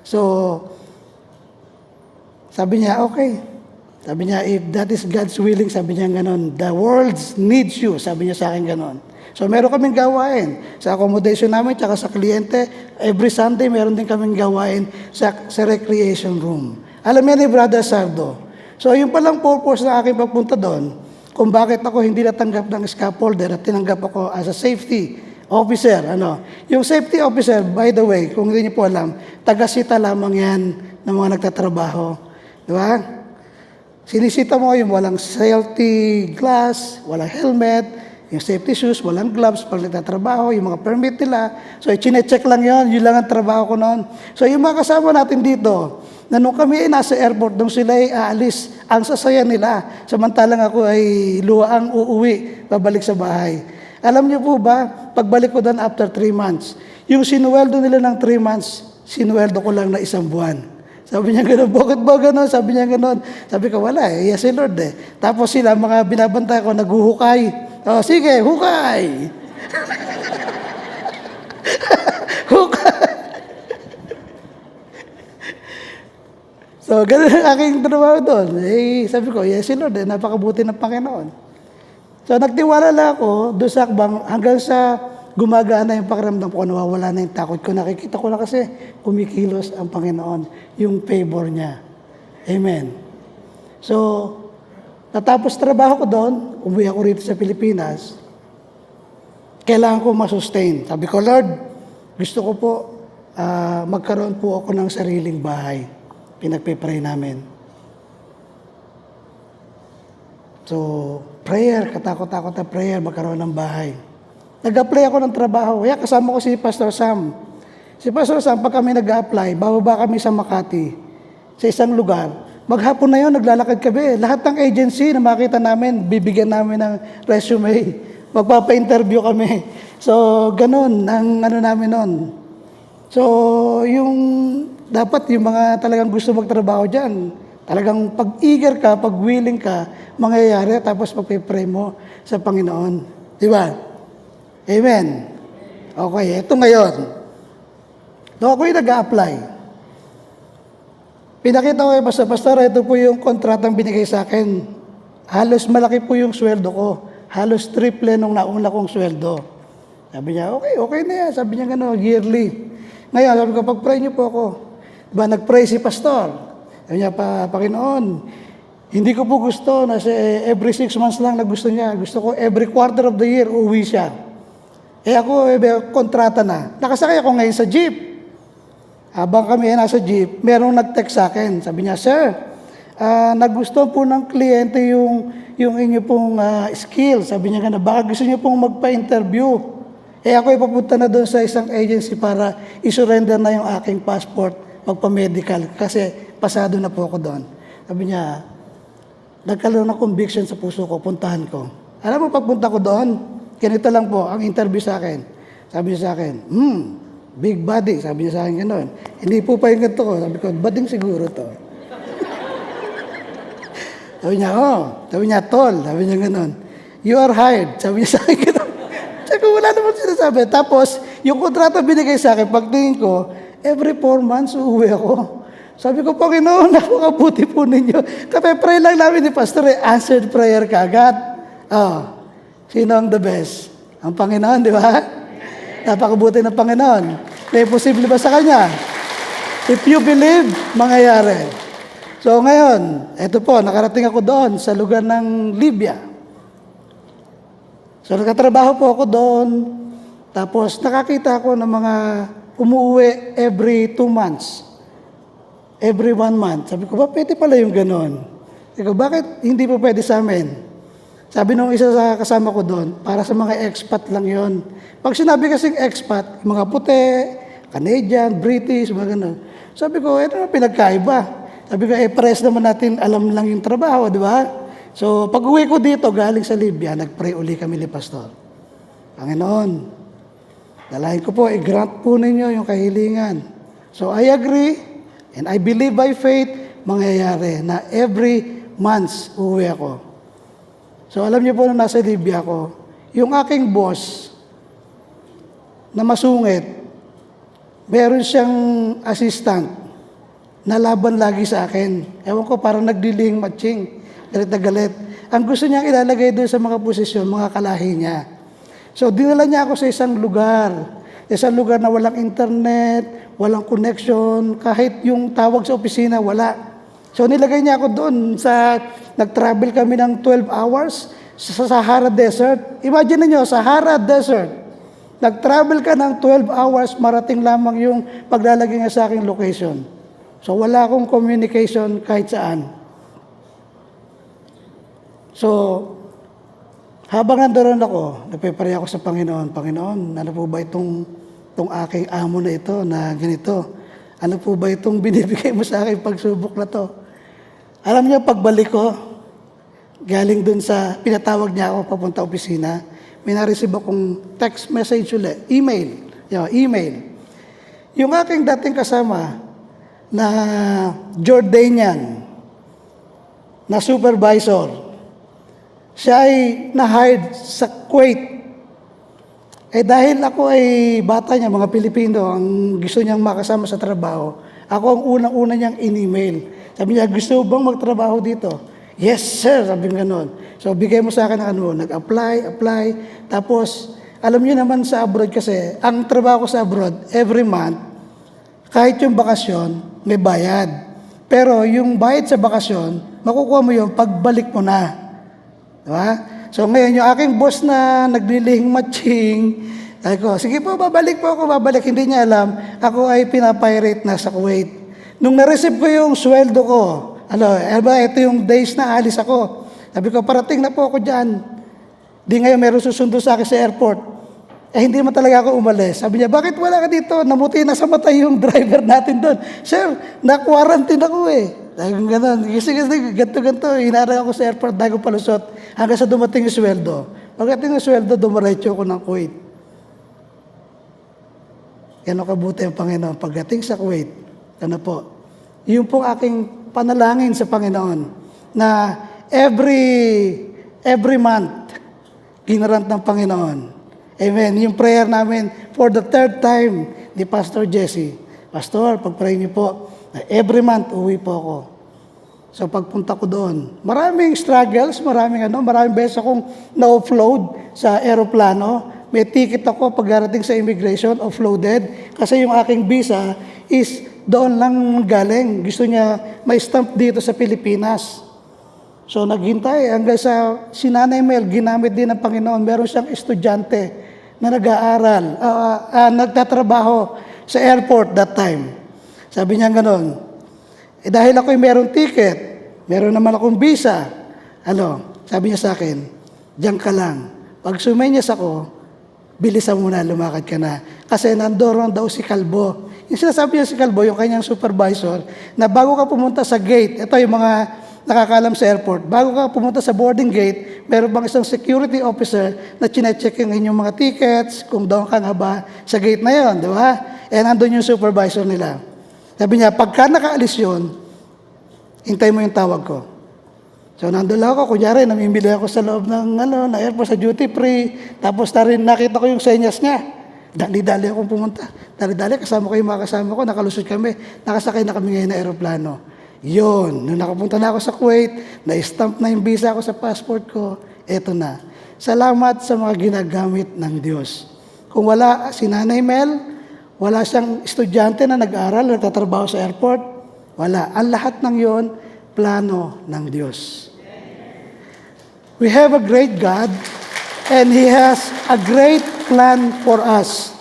So, sabi niya, "Okay." Sabi niya, "If that is God's willing," sabi niya gano'n, "the world needs you." Sabi niya sa akin gano'n. So, meron kaming gawain sa accommodation namin, tsaka sa kliyente. Every Sunday, meron din kaming gawain sa recreation room. Alam niya ni Brother Sardo. So, yung palang purpose ng aking pagpunta doon, kung bakit ako hindi natanggap ng scaffolder at tinanggap ako as a safety officer. Yung safety officer, by the way, kung hindi niyo po alam, taga-sita lamang yan ng mga nagtatrabaho. Di ba? Sinisita mo yung walang safety glass, walang helmet, yung safety shoes, walang gloves pag nagtatrabaho, yung mga permit nila. So, i-check lang yun lang ang trabaho ko noon. So, yung mga kasama natin dito, na nung kami ay nasa airport, nung sila ay aalis, ang sasaya nila, samantalang ako ay luwaang uuwi, babalik sa bahay. Alam niyo po ba, pagbalik ko doon after 3 months, yung sinuweldo nila ng 3 months, sinuweldo ko lang na 1 buwan. Sabi niya gano'n, "Bakit ba gano'n?" Sabi niya gano'n. Sabi ko, "Wala yes si Lord eh." Tapos sila, mga binabantay ko, naghuhukay. "Oh, sige, hukay." Hukay. So, gano'n ang aking trabaho doon. Sabi ko, yes si Lord napakabuti ng Panginoon. So, nagtiwala lang ako doon sa akbang hanggang sa gumagana yung pakiramdam ko, nawawala na yung takot ko. Nakikita ko na kasi kumikilos ang Panginoon, yung favor niya. Amen. So, natapos trabaho ko doon, umuwi ako rito sa Pilipinas, kailangan ko masustain. Sabi ko, "Lord, gusto ko po magkaroon po ako ng sariling bahay." pinagpipray namin. So, prayer, katakot-takot na prayer, magkaroon ng bahay. Nag-apply ako ng trabaho. Kaya kasama ko si Pastor Sam. Si Pastor Sam, pag kami nag-apply, bababa kami sa Makati, sa isang lugar. Maghapon na yun, naglalakad kami. Lahat ng agency na makita namin, bibigyan namin ng resume. Magpapa-interview kami. So, ganun ang ano namin nun. So, yung dapat yung mga talagang gusto magtrabaho dyan, talagang pag-eager ka, pag-willing ka, mangyayari, tapos pag-pray mo sa Panginoon. Di ba? Amen. Okay, ito ngayon. Nung ako'y nag-a-apply, pinakita ko kay Pastor, ito po yung kontratang binigay sa akin. Halos malaki po yung sweldo ko. Halos triple nung nauna kong sweldo. Sabi niya, okay na yan. Sabi niya gano'n, yearly. Ngayon, sabi ko, pag-pray niyo po ako. Diba, nag-pray si Pastor. Sabi niya, Panginoon, hindi ko po gusto na every 6 months lang na gusto niya. Gusto ko every quarter of the year, uuwi siya. Ako, kontrata na. Nakasakay ako ngayon sa jeep. Habang kami nasa jeep, merong nag-text sa akin. Sabi niya, Sir, nagustuhan po ng kliyente yung inyo pong skill. Sabi niya na, baka gusto niyo pong magpa-interview. Ako ipapunta na doon sa isang agency para isurrender na yung aking passport, magpa-medical. Kasi pasado na po ako doon. Sabi niya, nagkaroon ng conviction sa puso ko, puntahan ko. Alam mo, pagpunta ko doon, ganito lang po ang interview sa akin. Sabi niya sa akin, big body. Sabi niya sa akin gano'n. Hindi po pa yung ganito ko. Sabi ko, bading siguro to. Sabi niya, Sabi niya, tall. Sabi niya gano'n. You are hired. Sabi niya sa akin gano'n. Sabi ko, wala naman sinasabi. Tapos, yung kontrata binigay sa akin, pagtingin ko, every 4 months uuwi ako. Sabi ko, Panginoon, napakabuti po ninyo. Pray lang namin ni Pastor, answered prayer ka agad. Sino ang the best? Ang Panginoon, di ba? Napakabuti ng Panginoon. May posible ba sa Kanya? If you believe, mangyayari. So ngayon, eto po, nakarating ako doon sa lugar ng Libya. So nakatrabaho po ako doon. Tapos nakakita ako ng mga umuwi every 2 months. Every 1 month. Sabi ko, ba pwede pala yung ganon? Sabi ko, bakit hindi po pwede sa amin? Sabi nung isa sa kasama ko doon, para sa mga expat lang yon. Pag sinabi kasing expat, mga puti, Canadian, British, mga gano'n. Sabi ko, ito na pinagkaiba. Sabi ko, pares naman natin alam lang yung trabaho, di ba? So, pag uwi ko dito, galing sa Libya, nag-pray uli kami ni Pastor. Panginoon, dalahin ko po, i-grant po ninyo yung kahilingan. So, I agree, and I believe by faith, mangyayari na every months uwi ako. So, alam niyo po nung nasa Libya ako, yung aking boss na masungit, meron siyang assistant na laban lagi sa akin. Ewan ko, parang nagdiling matching, galit na galit. Ang gusto niyang ilalagay doon sa mga posisyon, mga kalahi niya. So, dinala niya ako sa isang lugar na walang internet, walang connection, kahit yung tawag sa opisina, wala. So, nilagay niya ako doon nag-travel kami ng 12 hours sa Sahara Desert. Imagine niyo, Sahara Desert. Nag-travel ka ng 12 hours, marating lamang yung paglalagay niya sa aking location. So, wala akong communication kahit saan. So, habang nandoon ako, nagpe-pray ako sa Panginoon. Panginoon, ano po ba itong aking amo na ito na ganito? Ano po ba itong binibigay mo sa akin pagsubok na to? Alam niyo, pagbalik ko, galing dun sa, pinatawag niya ako papunta opisina, may na-receive akong text message ulit, email. Yung aking dating kasama na Jordanian, na supervisor, siya ay na-hired sa Kuwait. Dahil ako ay bata niya, mga Pilipino, ang gusto niyang makasama sa trabaho, ako ang unang-una niyang in-email. Sabi niya, gusto bang magtrabaho dito? Yes, sir, sabi niya gano'n. So, bigay mo sa akin ng nag-apply. Tapos, alam niyo naman sa abroad kasi, ang trabaho ko sa abroad, every month, kahit yung bakasyon, may bayad. Pero yung bayad sa bakasyon, makukuha mo yun pagbalik mo na. Diba? So ngayon, yung aking boss na naglilihing matching, sabi ko, sige po, babalik po ako, babalik. Hindi niya alam, ako ay pinapirate na sa Kuwait. Nung na-receive ko yung sweldo ko, ito yung days na alis ako. Sabi ko, parating na po ako dyan. Di ngayon meron susundo sa akin sa airport. Hindi mo talaga ako umalis. Sabi niya, bakit wala ka dito? Namuti na sa mata yung driver natin doon. Sir, na-quarantine ako eh. Dahil gano'n. Kasi ganito. Hinarang ako sa airport dahil ko palusot. Hanggang sa dumating yung sweldo. Pagdating yung sweldo, dumaretso ako ng Kuwait. Yan ang kabuti ang Panginoon. Pagdating sa Kuwait, yun po aking panalangin sa Panginoon na every month, ginarant ng Panginoon. Amen. Yung prayer namin for the third time ni Pastor Jesse. Pastor, pag-pray niyo po, na every month uwi po ako. So pagpunta ko doon, maraming struggles, maraming beses akong na-offload sa aeroplano. May ticket ako pagdating sa immigration, offloaded. Kasi yung aking visa is doon lang galing. Gusto niya may stamp dito sa Pilipinas. So naghintay hanggang sa si Nanay Mel, ginamit din ng Panginoon. Meron siyang estudyante na nag-aaral, nagtatrabaho sa airport that time. Sabi niya gano'n, dahil ako'y merong ticket, meron naman akong visa, sabi niya sa akin, diyan ka lang. Pag sumenyas ako, bilisan mo na, lumakad ka na. Kasi nandoon daw si Kalbo. Yung sinasabi niya si Kalbo, yung kanyang supervisor, na bago ka pumunta sa gate, ito yung mga nakakalam sa airport, bago ka pumunta sa boarding gate, meron bang isang security officer na chinecheck yung inyong mga tickets, kung doon ka nga ba sa gate na yon, di ba? Nandun yung supervisor nila. Sabi niya, pagka nakaalis yun, hintay mo yung tawag ko. So, nandun lang ako. Kunyari, namimili ako sa loob ng na airport, sa duty free. Tapos, nakita ko yung senyas niya. Dali-dali akong pumunta. Dali-dali, kasama ko yung mga kasama ko. Nakalusot kami. Nakasakay na kami ngayon na aeroplano. Yun. Nung nakapunta na ako sa Kuwait, na-stamp na yung visa ko sa passport ko, eto na. Salamat sa mga ginagamit ng Diyos. Kung wala si Nanay Mel, wala siyang estudyante na nag-aaral, nagtatrabaho sa airport, wala. Ang lahat ng yon plano ng Diyos. We have a great God and He has a great plan for us.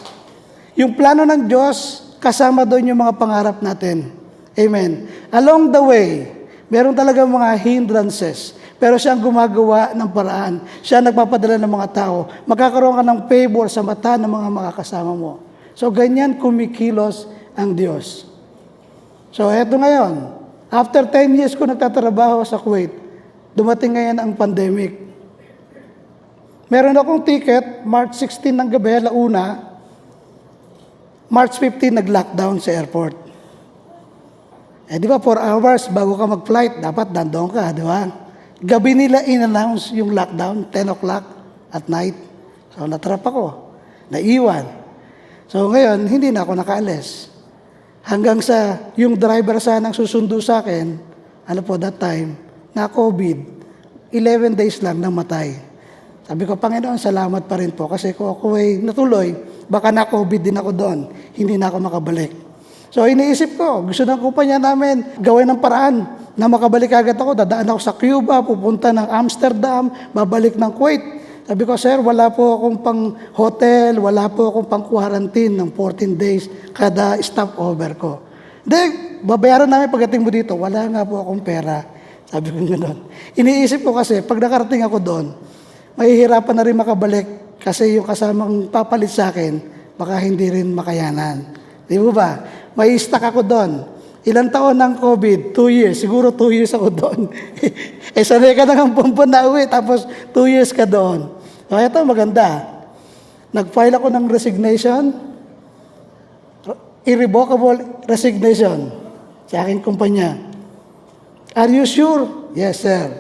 Yung plano ng Diyos, kasama doon yung mga pangarap natin. Amen. Along the way, meron talaga mga hindrances. Pero siya ang gumagawa ng paraan. Siya ang nagpapadala ng mga tao. Magkakaroon ka ng favor sa mata ng mga makakasama mo. So, ganyan kumikilos ang Diyos. So, eto ngayon. After 10 years ko nagtatrabaho sa Kuwait, dumating ngayon ang pandemic. Meron akong ticket, March 16 ng gabi, alauna. March 15, nag-lockdown sa airport. Di ba, 4 hours bago ka mag-flight, dapat nandoon ka, di ba? Gabi nila in-announce yung lockdown, 10 o'clock at night. So, natrap ako, naiwan. So, ngayon, hindi na ako nakaalis. Hanggang sa yung driver sanang susundo sa akin, that time, na COVID, 11 days lang namatay. Sabi ko, Panginoon, salamat pa rin po. Kasi kung ako ay natuloy, baka na-COVID din ako doon. Hindi na ako makabalik. So, iniisip ko, gusto ng kumpanya namin gawin ng paraan na makabalik agad ako. Dadaan ako sa Cuba, pupunta ng Amsterdam, babalik ng Kuwait. Sabi ko, sir, wala po akong pang-hotel, wala po akong pang-quarantine ng 14 days kada stopover ko. Hindi, babayaran namin pagdating mo dito. Wala nga po akong pera. Sabi ko gano'n. Iniisip ko kasi, pag nakarating ako doon, mahihirapan na rin makabalik kasi yung kasamang papalit sa akin, baka hindi rin makayanan. Di ba? May stuck ako doon. Ilang taon ng COVID? 2 years. Siguro 2 years ako doon. Sanay ka na ng pumpun na uwi, tapos 2 years ka doon. So, ito maganda. Nag-file ako ng resignation, irrevocable resignation sa aking kumpanya. Are you sure? Yes, sir.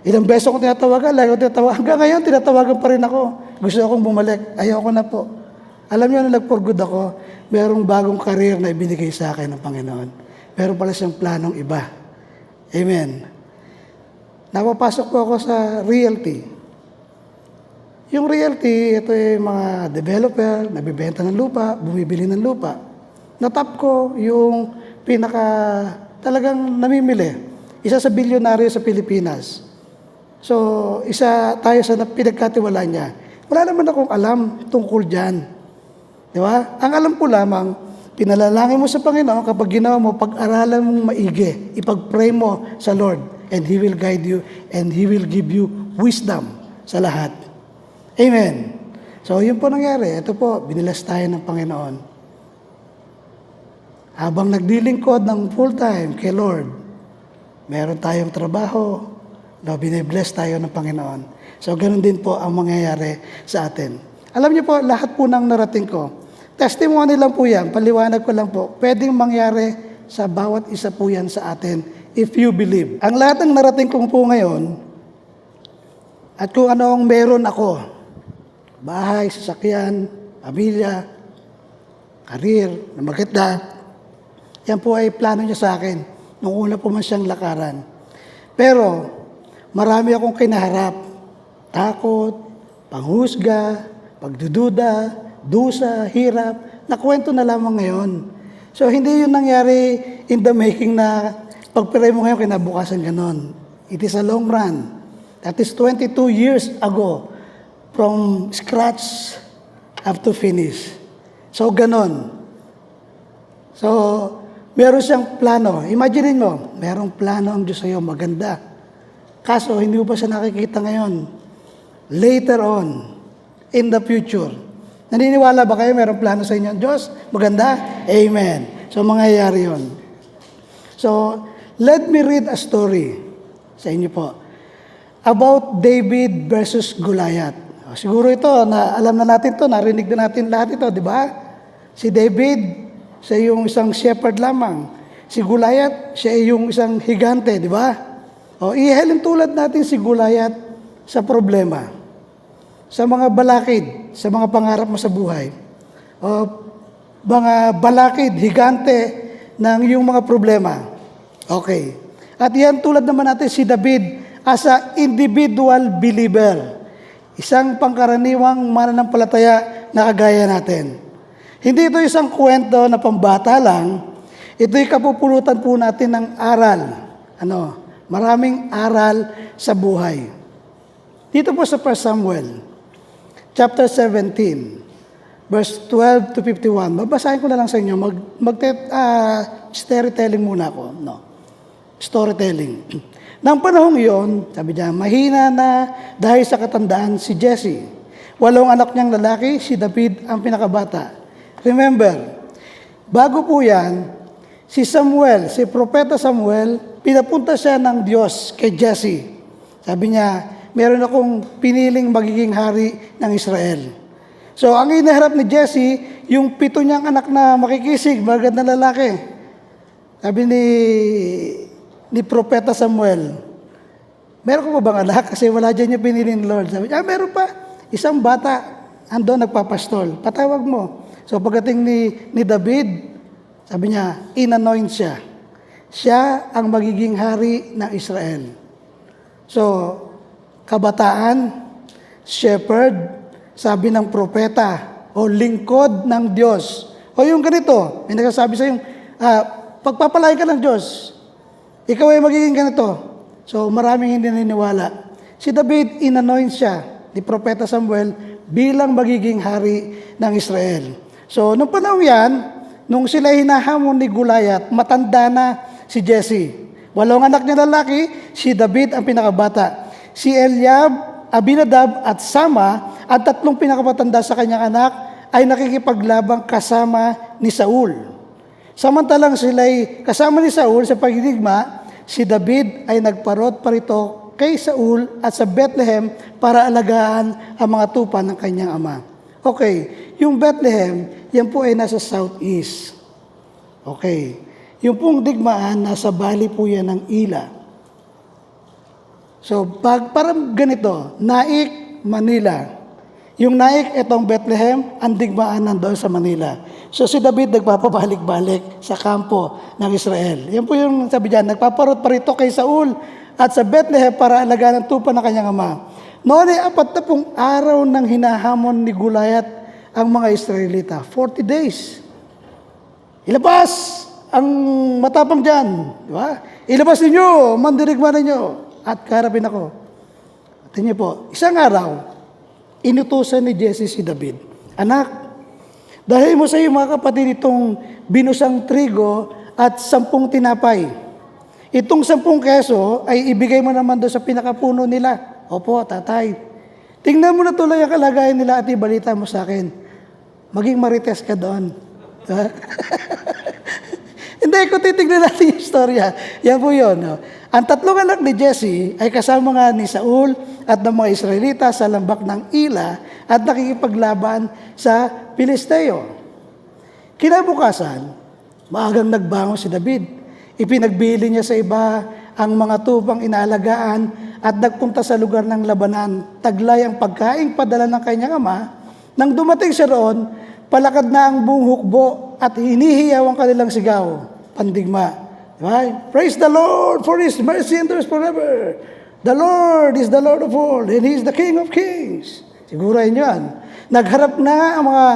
Ilang beses ako tinatawagan, lagi ako tinatawagan. Hanggang ngayon, tinatawagan pa rin ako. Gusto akong bumalik. Ayoko na po. Alam niyo, nung nag-for good ako, merong bagong career na ibinigay sa akin ng Panginoon. Meron pala siyang planong iba. Amen. Napapasok po ako sa realty. Yung realty, ito yung mga developer, nagbibenta ng lupa, bumibili ng lupa. Natap ko yung talagang namimili. Isa sa bilyonaryo sa Pilipinas. So, isa tayo sa pinagkatiwala niya. Wala naman akong alam tungkol dyan. Di ba? Ang alam ko lamang, Pinalalangin mo sa Panginoon, kapag ginawa mo, pag-aralan mong maigi, ipag-pray mo sa Lord, and He will guide you, and He will give you wisdom sa lahat. Amen. So, yun po nangyari. Ito po, binilas tayo ng Panginoon. Habang nagdilingkod ng full-time kay Lord, meron tayong trabaho, na binibless tayo ng Panginoon. So, ganun din po ang mangyayari sa atin. Alam niyo po, lahat po ng narating ko, testimony lang po yan, paliwanag ko lang po, pwedeng mangyari sa bawat isa po yan sa atin, if you believe. Ang lahat ng narating ko po ngayon, at kung ano ang meron ako, bahay, sasakyan, pamilya, karir, na maganda, yan po ay plano niya sa akin, nung una po man siyang lakaran. Pero, marami akong kinaharap, takot, panghusga, pagdududa, dusa, hirap, nakwento na lamang ngayon. So, hindi yun nangyari in the making na pagpiray mo ngayon, kinabukasan ganon. It is a long run. That is 22 years ago, from scratch up to finish. So, ganon. So, meron siyang plano. Imagine mo, merong plano ang Diyos sa'yo, maganda. Kaso, hindi mo pa siya nakikita ngayon. Later on, in the future. Naniniwala ba kayo merong plano sa inyo? Diyos, maganda? Amen. So, mangyayari yun. So, let me read a story sa inyo po about David versus Goliath. Siguro ito, alam na natin to, narinig na natin lahat ito, di ba? Si David, siya yung isang shepherd lamang. Si Goliath, siya yung isang higante, di ba? O, ihalin tulad natin si Goliath sa problema, sa mga balakid, sa mga pangarap mo sa buhay. O, mga balakid, higante ng iyong mga problema. Okay. At yan tulad naman natin si David as a individual believer. Isang pangkaraniwang mananampalataya na kagaya natin. Hindi ito isang kwento na pambata lang. Ito'y kapupulutan po natin ng aral. Maraming aral sa buhay. Dito po sa 1 Samuel, chapter 17, verse 12 to 51. Babasahin ko na lang sa inyo. Storytelling muna ako. Storytelling. Nang panahong iyon, sabi niya, mahina na dahil sa katandaan si Jesse. 8 anak niyang lalaki, si David ang pinakabata. Remember, bago po yan, si Samuel, si Propeta Samuel, pinapunta siya ng Diyos kay Jesse. Sabi niya, meron akong piniling magiging hari ng Israel. So, ang inaharap ni Jesse, yung 7 niyang anak na makikisig, magandang lalaki. Sabi ni Propeta Samuel, meron ko ba bang anak? Kasi wala dyan yung pinili ni Lord. Sabi niya, meron pa. Isang bata, andon nagpapastol. Patawag mo. So pagdating ni David, sabi niya, in-anoint siya. Siya ang magiging hari ng Israel. So, kabataan, shepherd, sabi ng propeta, o lingkod ng Diyos. O yung ganito, may nagsasabi sa yung, pagpapalay ka ng Diyos, ikaw ay magiging ganito. So, maraming hindi naniniwala. Si David, in-anoint siya ni Propeta Samuel bilang magiging hari ng Israel. So, nung panahon yan, nung sila hinahamon ni Goliath, matanda na si Jesse. 8 anak niya lalaki, si David ang pinakabata. Si Eliab, Abinadab at Sama, at 3 pinakamatanda sa kanyang anak, ay nakikipaglabang kasama ni Saul. Samantalang sila'y kasama ni Saul sa pagdigma, si David ay nagparot parito kay Saul at sa Bethlehem para alagaan ang mga tupa ng kanyang ama. Okay, yung Bethlehem, yan po ay nasa southeast. Okay, yung pong digmaan, nasa bali po yan ng Ila. So, parang ganito, Naik, Manila. Yung Naik, itong Bethlehem, ang digmaan nandoon sa Manila. So, si David nagpapabalik-balik sa kampo ng Israel. Yan po yung sabi dyan, nagpaparot parito kay Saul at sa Bethlehem para alagaan ang tupa ng kanyang ama. Noon ay 40 araw nang hinahamon ni Goliath ang mga Israelita. 40 days. Ilabas ang matapang dyan. Di ba? Ilabas ninyo, mandirigma ninyo. At karapin ako. Tingnan po, isang araw, inutusan ni Jesse si David, anak, Dahil mo sa iyo mga kapatid itong binusang trigo at 10 tinapay. Itong 10 keso ay ibigay mo naman doon sa pinakapuno nila. Opo, tatay. Tingnan mo na tuloy ang kalagayan nila at ibalita mo sa akin. Maging marites ka doon. Hindi, kung titignan natin yung istorya, yan po yun. No? Ang 3 anak ni Jesse ay kasama nga ni Saul at ng mga Israelita sa lambak ng Ila at nakikipaglaban sa Pilisteo. Kinabukasan, maagang nagbangon si David. Ipinagbili niya sa iba ang mga tupang inaalagaan at nagpunta sa lugar ng labanan. Taglay ang pagkaing padala ng kanyang ama. Nang dumating siya roon, palakad na ang buong hukbo at hinihiyaw ang kanilang sigaw. Pandigma. Right? Praise the Lord for His mercy endures forever. The Lord is the Lord of all and He is the King of kings. Sigurahin nyo yan. Nagharap na ang mga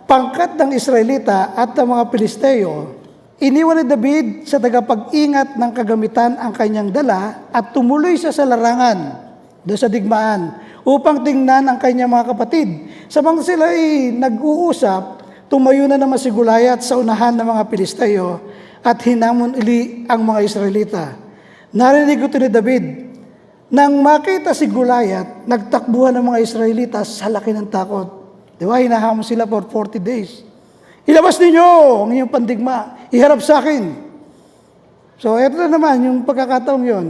pangkat ng Israelita at ang mga Pilisteo. Iniwan ni David sa tagapag-ingat ng kagamitan ang kanyang dala at tumuloy siya sa larangan doon sa digmaan upang tingnan ang kanyang mga kapatid. Sabang sila ay nag-uusap, tumayo na naman si Goliath sa unahan ng mga Pilisteo at hinamon uli ang mga Israelita. Narinig ito ni David. Nang makita si Goliath, nagtakbuhan ng mga Israelita sa laki ng takot. Di ba? Hinahamon sila for 40 days. Ilabas ninyo ang inyong pandigma. Iharap sa akin. So, ito na naman yung pagkakataong yun.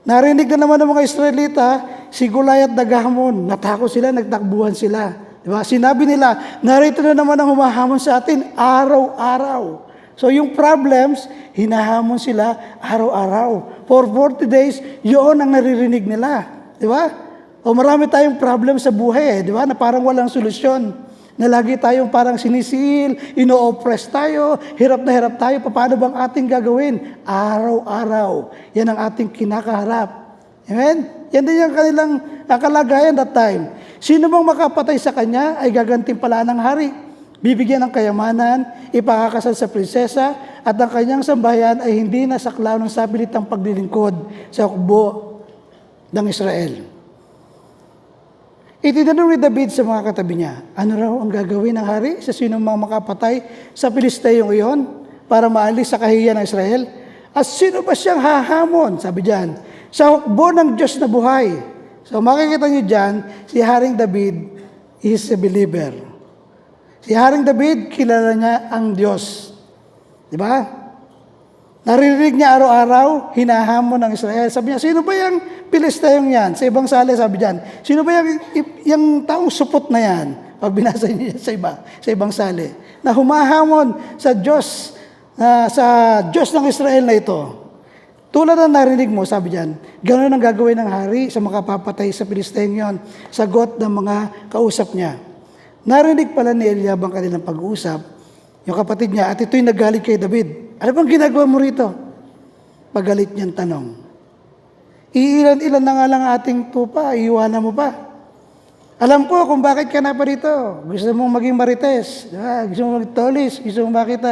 Narinig na naman ng mga Israelita, si Goliath naghahamon. Natakot sila, nagtakbuhan sila. Diba? Sinabi nila, narito na naman ang humahamon sa atin araw-araw. So, yung problems, hinahamon sila araw-araw. For 40 days, yun ang naririnig nila. Diba? O marami tayong problem sa buhay, diba? Na parang walang solusyon. Na lagi tayong parang sinisil, ino-oppress tayo, hirap na hirap tayo, paano bang ating gagawin? Araw-araw. Yan ang ating kinakaharap. Amen? Yan din yung kanilang kalagayan that time. Sino bang makapatay sa kanya ay gagantimpalaan ng hari. Bibigyan ng kayamanan, ipakakasal sa prinsesa, at ang kanyang sambahayan ay hindi nasaklaw ng sabilitang paglilingkod sa hukbo ng Israel. Itinanong ni David sa mga katabi niya, ano raw ang gagawin ng hari sa sinong mga makapatay sa Pilisteyong iyon para maalis sa kahihiyan ng Israel? At sino ba siyang hahamon? Sabi diyan, sa hukbo ng Diyos na buhay. So makikita niyo diyan, si Haring David is a believer. Si Haring David, kilala niya ang Diyos. Di ba? Naririnig niya araw-araw, hinahamon ng Israel. Sabi niya, sino ba yung Pilisteyong yan? Sa ibang sali, sabi diyan, sino ba yung taong supot na yan? Pag binasa niya sa ibang sali. Na humahamon sa Diyos, sa Diyos ng Israel na ito. Tulad ng narinig mo, sabi diyan, ganoon ang gagawin ng hari sa makapapatay sa Pilisteyong yon, sagot ng mga kausap niya. Narinig pala ni Eliab ang kanilang pag-uusap, yung kapatid niya, at ito'y nagalit kay David. Ano bang ginagawa mo rito? Pagalit niyang tanong. Iilan-ilan na nga lang ating tupa, iiwanan mo pa. Alam ko kung bakit ka na pa rito. Gusto mong maging marites, gusto mong magtolis, gusto mong makita.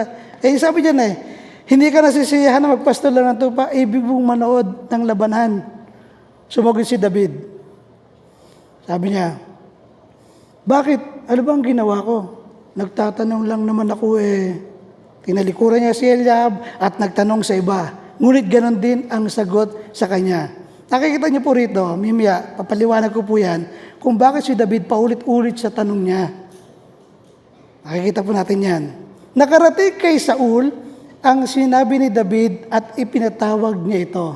Sabi diyan hindi ka nasisiyahan na magpastol lang ng tupa, ibig mong manood ng labanan. Sumagot si David. Sabi niya, bakit? Ano bang ginawa ko? Nagtatanong lang naman ako Tinalikuran niya si Eliab at nagtanong sa iba. Ngunit ganon din ang sagot sa kanya. Nakikita niyo po rito, Mimya, papaliwanag ko po yan, kung bakit si David paulit-ulit sa tanong niya. Nakikita po natin yan. Nakarating kay Saul ang sinabi ni David at ipinatawag niya ito.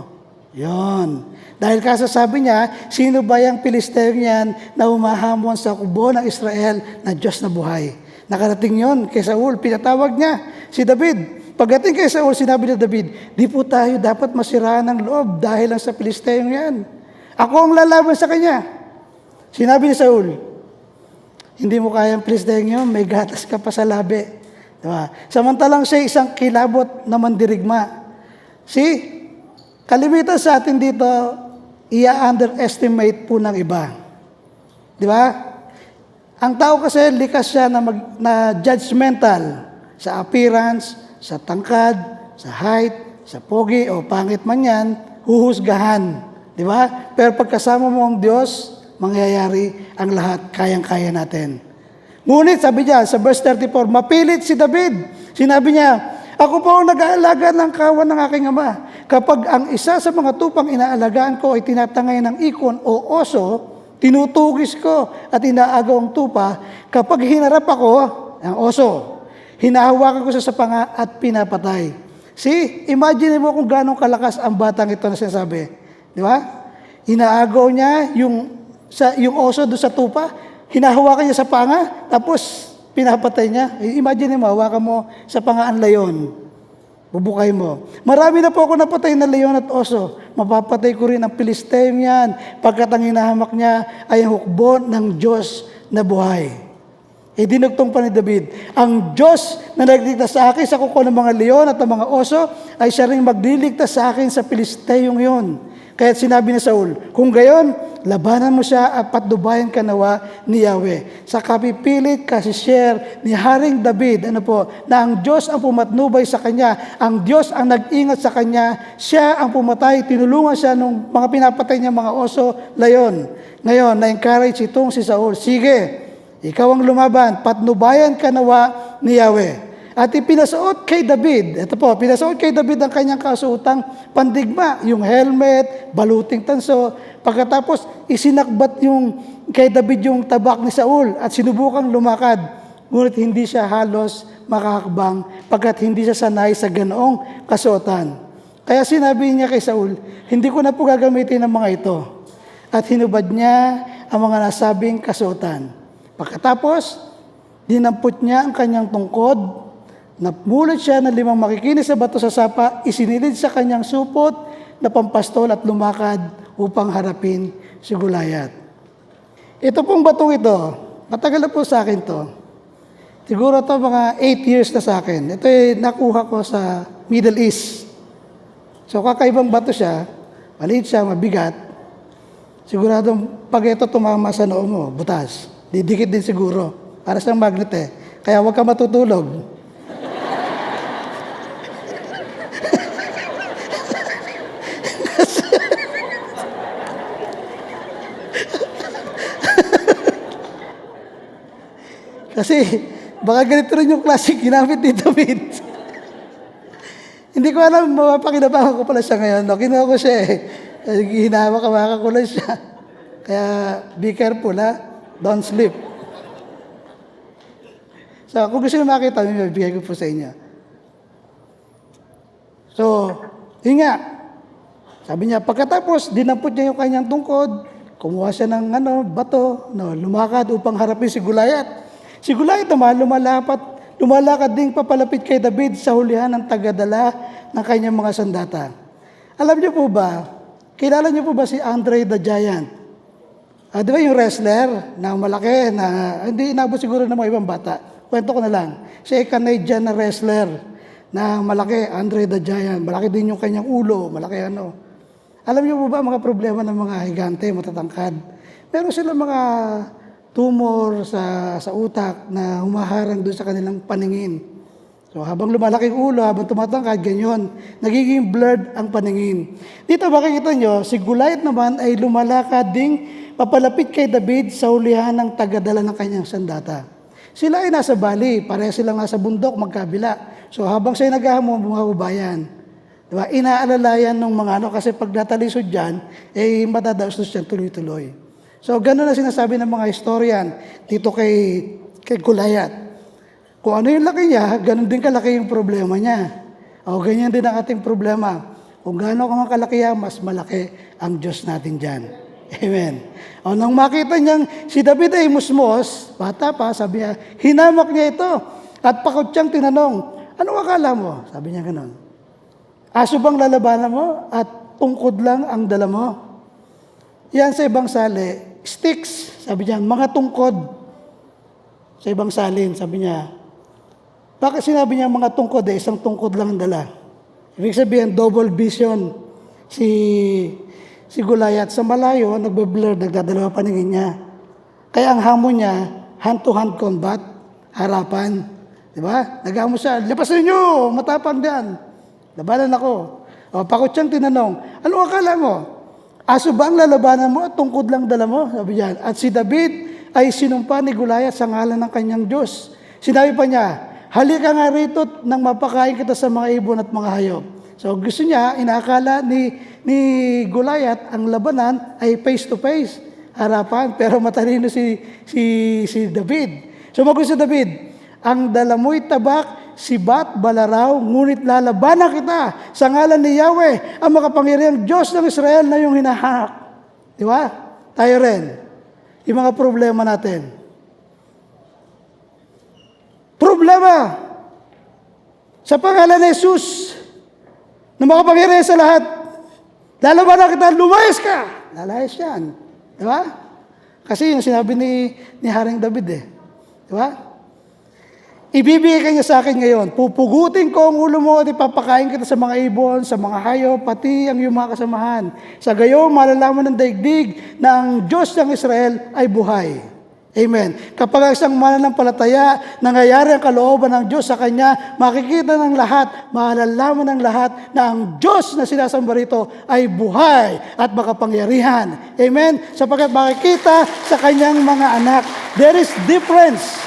Yon. Dahil kasasabi niya, sino ba yung Pilisteyong yan na humahamon sa kubo ng Israel na Diyos na buhay? Nakarating yon kay Saul, pinatawag niya si David. Pagdating kay Saul, sinabi ni David, di po tayo dapat masiraan ng loob dahil lang sa Pilisteyong yan. Ako ang lalaban sa kanya. Sinabi ni Saul, hindi mo kayang Pilisteyong yun, may gatas ka pa sa labi. Diba? Samantalang siya isang kilabot na mandirigma. See, kalimitan sa atin dito, i-underestimate po ng iba. Di ba? Ang tao kasi likas siya na judgmental sa appearance, sa tangkad, sa height, sa pogi o pangit man yan, huhusgahan. Di ba? Pero pagkasama mo ang Diyos, mangyayari ang lahat, kayang-kaya natin. Ngunit sabi niya sa verse 34, mapilit si David. Sinabi niya, ako po ang nag-aalaga ng kawan ng aking ama. Kapag ang isa sa mga tupang inaalagaan ko ay tinatangay ng ikon o oso, tinutugis ko at inaagaw ang tupa. Kapag hinarap ako, ang oso, hinahawakan ko sa panga at pinapatay. See, imagine mo kung gano'ng kalakas ang batang ito na sinasabi. Di ba? Inaagaw niya yung oso doon sa tupa, hinahawakan niya sa panga, tapos pinapatay niya. Imagine mo, hawakan mo sa panga ang leon. Bubukay mo. Marami na po ako napatay na leon at oso. Mapapatay ko rin ang Pilisteo yan, pagkat ang hinahamak niya ay ang hukbo ng Diyos na buhay. Dinugtong pa ni David, ang Diyos na nagligtas sa akin sa kuko ng mga leon at ng mga oso, ay siya rin magliligtas sa akin sa Pilisteyong yun. Kaya sinabi ni Saul, kung gayon, labanan mo siya at patnubayan ka nawa ni Yahweh. Sa kapipilit kasi share ni Haring David, na ang Diyos ang pumatnubay sa kanya, ang Diyos ang nag-ingat sa kanya, siya ang pumatay, tinulungan siya nung mga pinapatay niya mga oso, layon. Ngayon, na-encourage itong si Saul, sige, ikaw ang lumaban, patnubayan ka nawa ni Yahweh. At ipinasuot kay David, pinasuot kay David ang kanyang kasuotang pandigma, yung helmet, baluting tanso. Pagkatapos, isinakbat yung kay David yung tabak ni Saul at sinubukang lumakad. Ngunit hindi siya halos makakakbang pagkat hindi siya sanay sa ganoong kasuotan. Kaya sinabi niya kay Saul, hindi ko na po gagamitin ang mga ito. At hinubad niya ang mga nasabing kasuotan. Pagkatapos, dinampot niya ang kanyang tungkod, napulot siya ng 5 makikinis na bato sa sapa, isinilid sa kanyang supot na pampastol at lumakad upang harapin si Goliath. Ito pong batong ito, matagal na po sa akin to. Siguro to mga 8 years na sa akin. Ito ay nakuha ko sa Middle East. So kakaibang bato siya, maliit siya, mabigat. Siguradong pag ito tumama sa noo mo, butas. Didikit din siguro. Para siyang magnet eh. Kaya huwag ka matutulog. Kasi baka ganito rin yung klaseng ginamit ni David. Hindi ko alam, mapapakinabangan ko pala siya ngayon. No? Kinuha ko siya eh. Hinahamak-hawakan ko lang siya. Kaya be careful ha. Don't sleep. So kung gusto nyo makita, bigay ko po sa inyo. So, yun nga. Sabi niya, pagkatapos, dinampot niya yung kanyang tungkod, kumuha siya ng bato, lumakad upang harapin si Goliath. Si Goliath naman, lumalakad ding papalapit kay David sa hulihan ng tagadala ng kanyang mga sandata. Alam niyo po ba, kilala niyo po ba si Andre the Giant? Di ba yung wrestler na malaki, na hindi inabot siguro ng mga ibang bata? Kwento ko na lang. Siya ay Canadian na wrestler na malaki, Andre the Giant. Malaki din yung kanyang ulo, malaki Alam niyo po ba mga problema ng mga higante, matatangkad? Meron silang mga tumor sa utak na humaharang doon sa kanilang paningin. So habang lumalaki ang ulo, habang tumatangkad, ganyan, nagiging blurred ang paningin. Dito makikita nyo, si Goliath naman ay lumalakad ding papalapit kay David sa hulihan ng tagadala ng kanyang sandata. Sila ay nasa bali, pareha silang nasa bundok, magkabila. So habang siya naghahamon, mga ubayan, diba? Inaalalayan ng mga kasi pag natalisod dyan, matadaos siya tuloy-tuloy. So gano'n na sinasabi ng mga historian dito kay Goliath. Kung ano yung laki niya, gano'n din kalaki yung problema niya. O ganyan din ang ating problema. Kung gaano ka kalaki, mas malaki ang Diyos natin dyan. Amen. O nang makita niyang si David ay musmos, bata pa, sabi niya, hinamak niya ito. At pakot siyang tinanong, ano akala mo? Sabi niya gano'n. Aso bang lalabanan mo at tungkod lang ang dala mo? Yan sa ibang sali, sticks, sabi niya, mga tungkod. Sa ibang salin, sabi niya, bakit sinabi niya mga tungkod isang tungkod lang ang dala? Ibig sabihin, double vision. Si Goliath sa malayo, nagbe-blur, nagdadalawa paningin niya. Kaya ang hamon niya, hand-to-hand combat, harapan. Di ba? Naghamon siya, lapasin niyo, matapang diyan. Labanan ako. O, pakot siyang tinanong, ano akala mo? Aso ba ang lalabanan mo at tungkod lang dala mo? Sabi niya. At si David ay sinumpa ni Goliath sa ngalan ng kanyang Diyos. Sinabi pa niya, halika nga rito nang mapakain kita sa mga ibon at mga hayop. So gusto niya, inaakala ni Goliath ang labanan ay face to face, harapan, pero matalino si David. So mag-usap si David, ang dala mo'y tabak, sibat, balaraw, ngunit lalabanan kita sa ngalan ni Yahweh, ang makapangyarihang Diyos ng Israel na yung hinahanap. Di ba? Tayo rin. Yung mga problema natin. Problema sa pangalan ni Jesus na makapangyarihan sa lahat. Lalabanan kita, lumayas ka. Lalayas yan. Di ba? Kasi yung sinabi ni Haring David Di ba? Ibibigay ka niya sa akin ngayon. Pupugutin ko ang ulo mo at ipapakain kita sa mga ibon, sa mga hayop, pati ang iyong mga kasamahan. Sa gayon, malalaman ng daigdig na ang Diyos ng Israel ay buhay. Amen. Kapag isang mananampalataya, nangyayari ang kalooban ng Diyos sa kanya, makikita ng lahat, malalaman ng lahat na ang Diyos na sinasamba rito ay buhay at makapangyarihan. Amen. Sapagkat makikita sa kanyang mga anak. There is difference.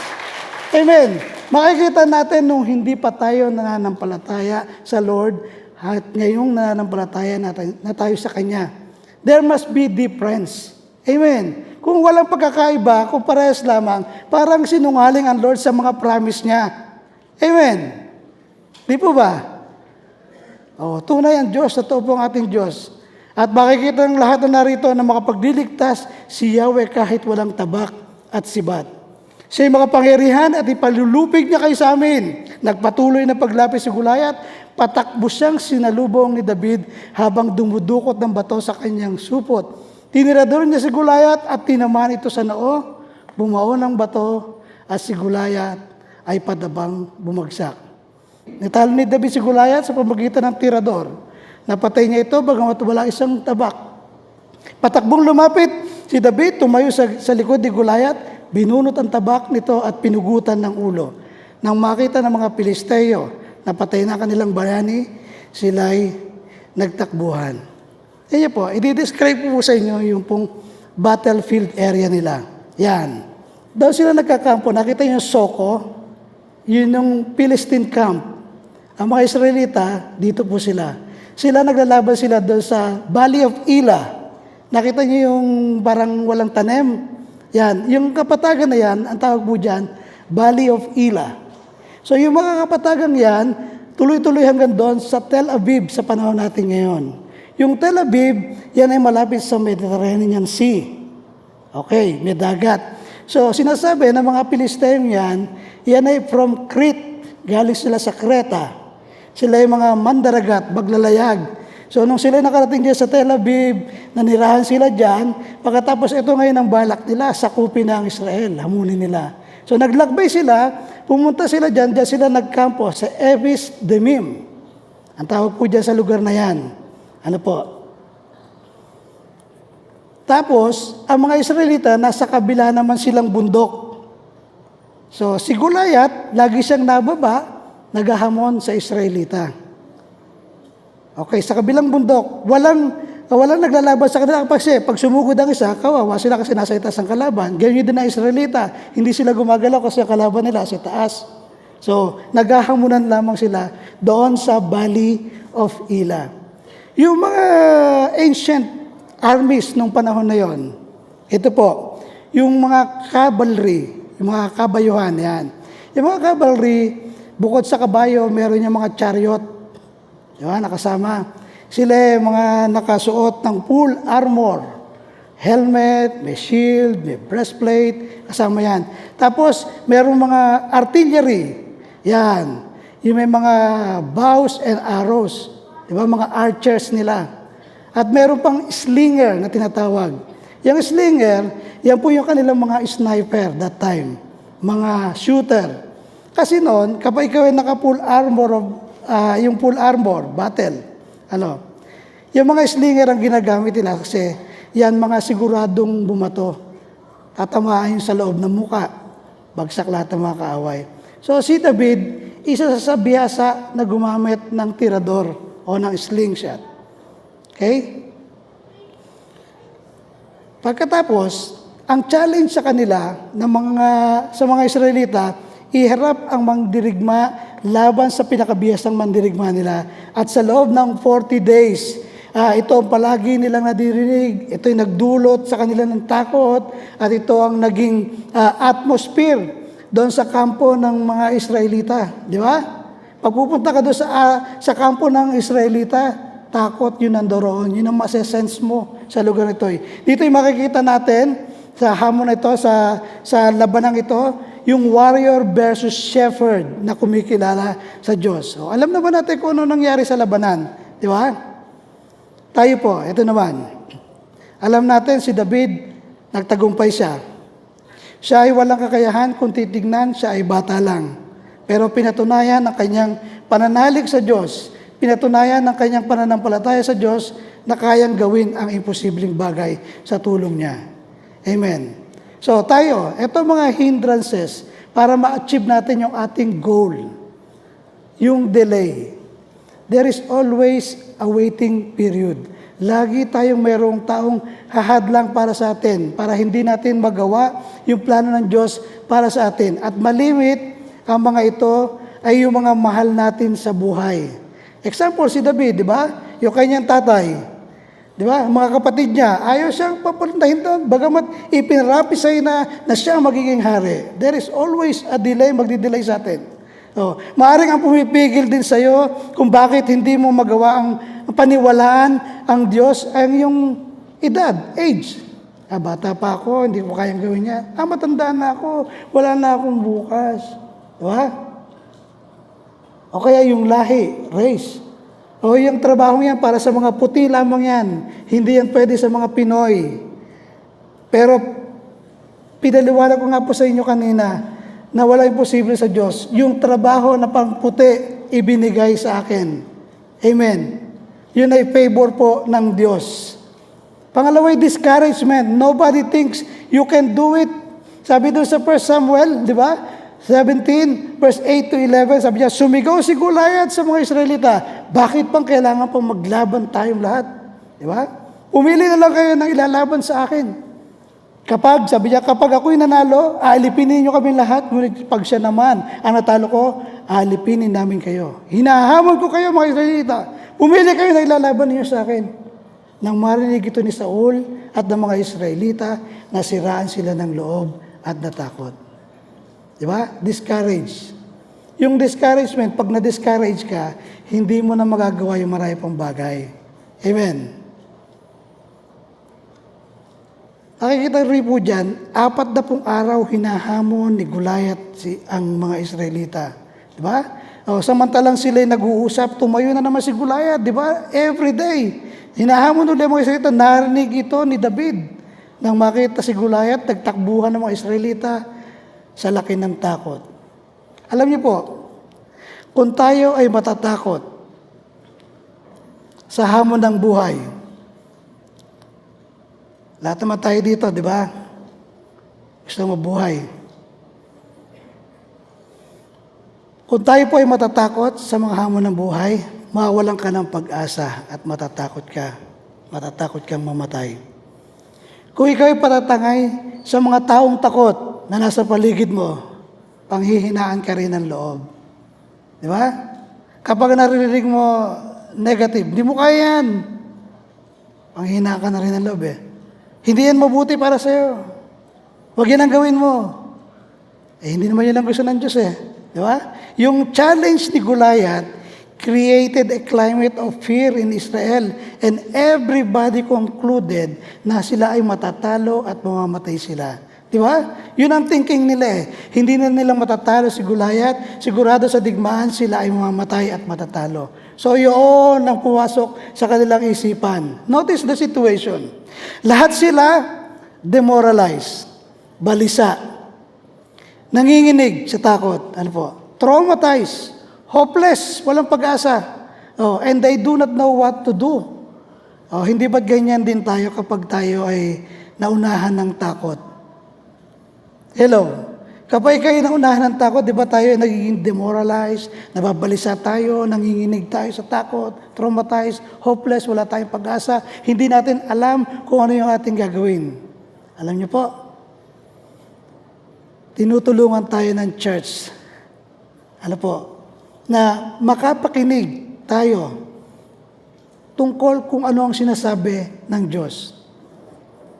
Amen. Makikita natin nung hindi pa tayo nananampalataya sa Lord at ngayong nananampalataya na tayo sa Kanya. There must be difference. Amen. Kung walang pagkakaiba, kung parehas lamang, parang sinungaling ang Lord sa mga promise niya. Amen. Di po ba? Tunay ang Diyos, totoo po ang ating Diyos. At makikita ng lahat na narito na makapagliligtas si Yahweh kahit walang tabak at sibat. Siya'y makapangyarihan at ipalulupig niya kayo sa amin. Nagpatuloy na paglapis si Goliath, patakbo siyang sinalubong ni David habang dumudukot ng bato sa kanyang supot. Tinirador niya si Goliath at tinamaan ito sa noo, bumaon ang bato at si Goliath ay padabang bumagsak. Natalo ni David si Goliath sa pamamagitan ng tirador. Napatay niya ito bagamat wala isang tabak. Patakbong lumapit si David, tumayo sa likod ni Goliath, binunot ang tabak nito at pinugutan ng ulo. Nang makita ng mga Pilisteo na patay na kanilang bayani, sila'y nagtakbuhan. Yan po, i-describe po sa inyo yung pong battlefield area nila. Yan. Doon sila nagkakampo. Nakita yung Soko, yun yung Philistine camp. Ang mga Israelita, dito po sila. Naglalaban sila doon sa Valley of Elah. Nakita niyo yung parang walang tanim. Yan, yung kapatagan na yan, ang tawag po dyan, Valley of Elah. So yung mga kapatagan yan, tuloy-tuloy hanggang doon sa Tel Aviv sa panahon natin ngayon. Yung Tel Aviv, yan ay malapit sa Mediterranean Sea. Okay, may dagat. So sinasabi ng mga Pilisteo yan ay from Crete, galing sila sa Creta. Sila ay mga mandaragat, maglalayag. So, nung sila nakarating dyan sa Tel Aviv, nanirahan sila dyan, pagkatapos ito ngayon ang balak nila, sakupin na ang Israel, hamunin nila. So, naglakbay sila, pumunta sila dyan sila nagkampo sa Evis Demim. Ang tawag po dyan sa lugar na yan. Ano po? Tapos, ang mga Israelita, nasa kabila naman silang bundok. So, si Goliath, lagi siyang nababa, naghahamon sa Israelita. Okay, sa kabilang bundok, walang naglalaban sa kanila kasi pag sumugod ang isa, kawawa sila kasi nasa itaas ang kalaban. Ganyan din na Israelita, hindi sila gumagalaw kasi ang kalaban nila sa taas. So, naghahamunan lamang sila doon sa Valley of Elah. Yung mga ancient armies nung panahon na yon, ito po, yung mga cavalry, yung mga kabayuhan, yan. Yung mga cavalry, bukod sa kabayo, meron yung mga chariot, diba, nakasama. Sila mga nakasuot ng full armor. Helmet, may shield, may breastplate, kasama yan. Tapos, merong mga artillery. Yan. Yung may mga bows and arrows. Diba, mga archers nila. At meron pang slinger na tinatawag. Yung slinger, yan po yung kanilang mga sniper that time. Mga shooter. Kasi noon, kapag ikaw ay naka-full armor of yung full armor, battle. Yung mga slinger ang ginagamit nila kasi yan mga siguradong bumato. Tatamaan sa loob ng muka. Bagsak lahat ng mga kaaway. So si David, isa sa biyasa na gumamit ng tirador o ng slingshot. Okay? Pagkatapos, Ang challenge sa kanila sa mga Israelita, iharap ang mandirigma laban sa pinakabihasang mandirigma nila. At sa loob ng 40 days, ito ang palagi nilang nadirinig, ito yung nagdulot sa kanila ng takot, at ito ang naging atmosphere doon sa kampo ng mga Israelita. Di ba? Pag pupunta ka doon sa kampo ng Israelita, takot yun nandoroon. Yun ang masesense mo sa lugar nito. Dito yung makikita natin sa hamon na ito, sa labanang ito, yung warrior versus shepherd na kumikilala sa Diyos. So, alam na ba natin kung ano nangyari sa labanan? Di ba? Tayo po, ito naman. Alam natin si David, nagtagumpay siya. Siya ay walang kakayahan kung titignan, siya ay bata lang. Pero pinatunayan ng kanyang pananalig sa Diyos, pinatunayan ng kanyang pananampalataya sa Diyos na kayang gawin ang imposibleng bagay sa tulong niya. Amen. So tayo, ito mga hindrances para ma-achieve natin yung ating goal, yung delay. There is always a waiting period. Lagi tayong mayroong taong hahadlang para sa atin, para hindi natin magawa yung plano ng Diyos para sa atin. At malimit ang mga ito ay yung mga mahal natin sa buhay. Example, si David, di ba? Yung kanyang tatay. Di ba? Mga kapatid niya, ayaw siyang papuntahin doon. Bagamat ipinrapisay na siya ang magiging hari. There is always a delay, magdidelay sa atin. Maaring ang pumipigil din sa iyo kung bakit hindi mo magawa ang paniwalaan ang Diyos ang yung edad, age. Bata pa ako, hindi ko kayang gawin niya. Matanda na ako, wala na akong bukas. Diba? O kaya yung lahi, race. O yung trabaho yan para sa mga puti lamang yan. Hindi yan pwede sa mga Pinoy. Pero pinaliwanag ko nga po sa inyo kanina na wala imposible sa Diyos. Yung trabaho na pang puti, ibinigay sa akin. Amen. Yun ay favor po ng Diyos. Pangalaway, discouragement. Nobody thinks you can do it. Sabi doon sa 1 Samuel, di ba? 17, verse 8 to 11, sabi niya, sumigaw si Goliath sa mga Israelita. Bakit pang kailangan pang maglaban tayong lahat? Di ba? Umili na lang kayo ng ilalaban sa akin. Sabi niya, kapag ako'y nanalo, aalipinin niyo kami lahat. Ngunit pag siya naman, ang natalo ko, aalipinin namin kayo. Hinahamon ko kayo mga Israelita. Umili kayo ng ilalaban niyo sa akin. Nang marinig ito ni Saul at ng mga Israelita, nasiraan sila ng loob at natakot. Diba? Discourage. Yung discouragement, pag na-discourage ka, hindi mo na magagawa yung marami pang bagay. Amen. Nakikita rin po dyan, 40 araw hinahamon ni Goliath ang mga Israelita. Diba? Samantalang sila'y nag-uusap, tumayo na naman si Goliath. Diba? Every day. Hinahamon ulit mga Israelita. Narinig ito ni David. Nang makita si Goliath, nagtakbuhan ng mga Israelita sa laki ng takot. Alam niyo po, kung tayo ay matatakot sa hamon ng buhay, lahat naman tayo dito, di ba? Gusto mabuhay. Kung tayo po ay matatakot sa mga hamon ng buhay, mawawalan ka ng pag-asa at matatakot ka. Matatakot kang mamatay. Kung ikaw ay patatangay sa mga taong takot na nasa paligid mo, panghihinaan ka rin ng loob. Di ba? Kapag naririnig mo negative, di mo kaya yan. Panghihinaan ka na rin ng loob eh. Hindi yan mabuti para sa'yo. Huwag yan ang gawin mo. Hindi naman yan ang gusto ng Diyos eh. Di ba? Yung challenge ni Goliath created a climate of fear in Israel and everybody concluded na sila ay matatalo at mamamatay sila. Di ba? Yun ang thinking nila eh. Hindi na nilang matatalo si Goliath. Sigurado sa digmaan sila ay mamamatay at matatalo. So yun ang pumasok sa kanilang isipan. Notice the situation. Lahat sila demoralized, balisa, nanginginig sa takot. Ano po? Traumatized, hopeless, walang pag-asa. And they do not know what to do. Hindi ba't ganyan din tayo kapag tayo ay naunahan ng takot? Hello. Kapag kayo naunahan ng takot, di ba tayo ay nagiging demoralized, nababalisa tayo, nanginginig tayo sa takot, traumatized, hopeless, wala tayong pag-asa, hindi natin alam kung ano yung ating gagawin. Alam niyo po, tinutulungan tayo ng church, ano po, na makapakinig tayo tungkol kung ano ang sinasabi ng Diyos.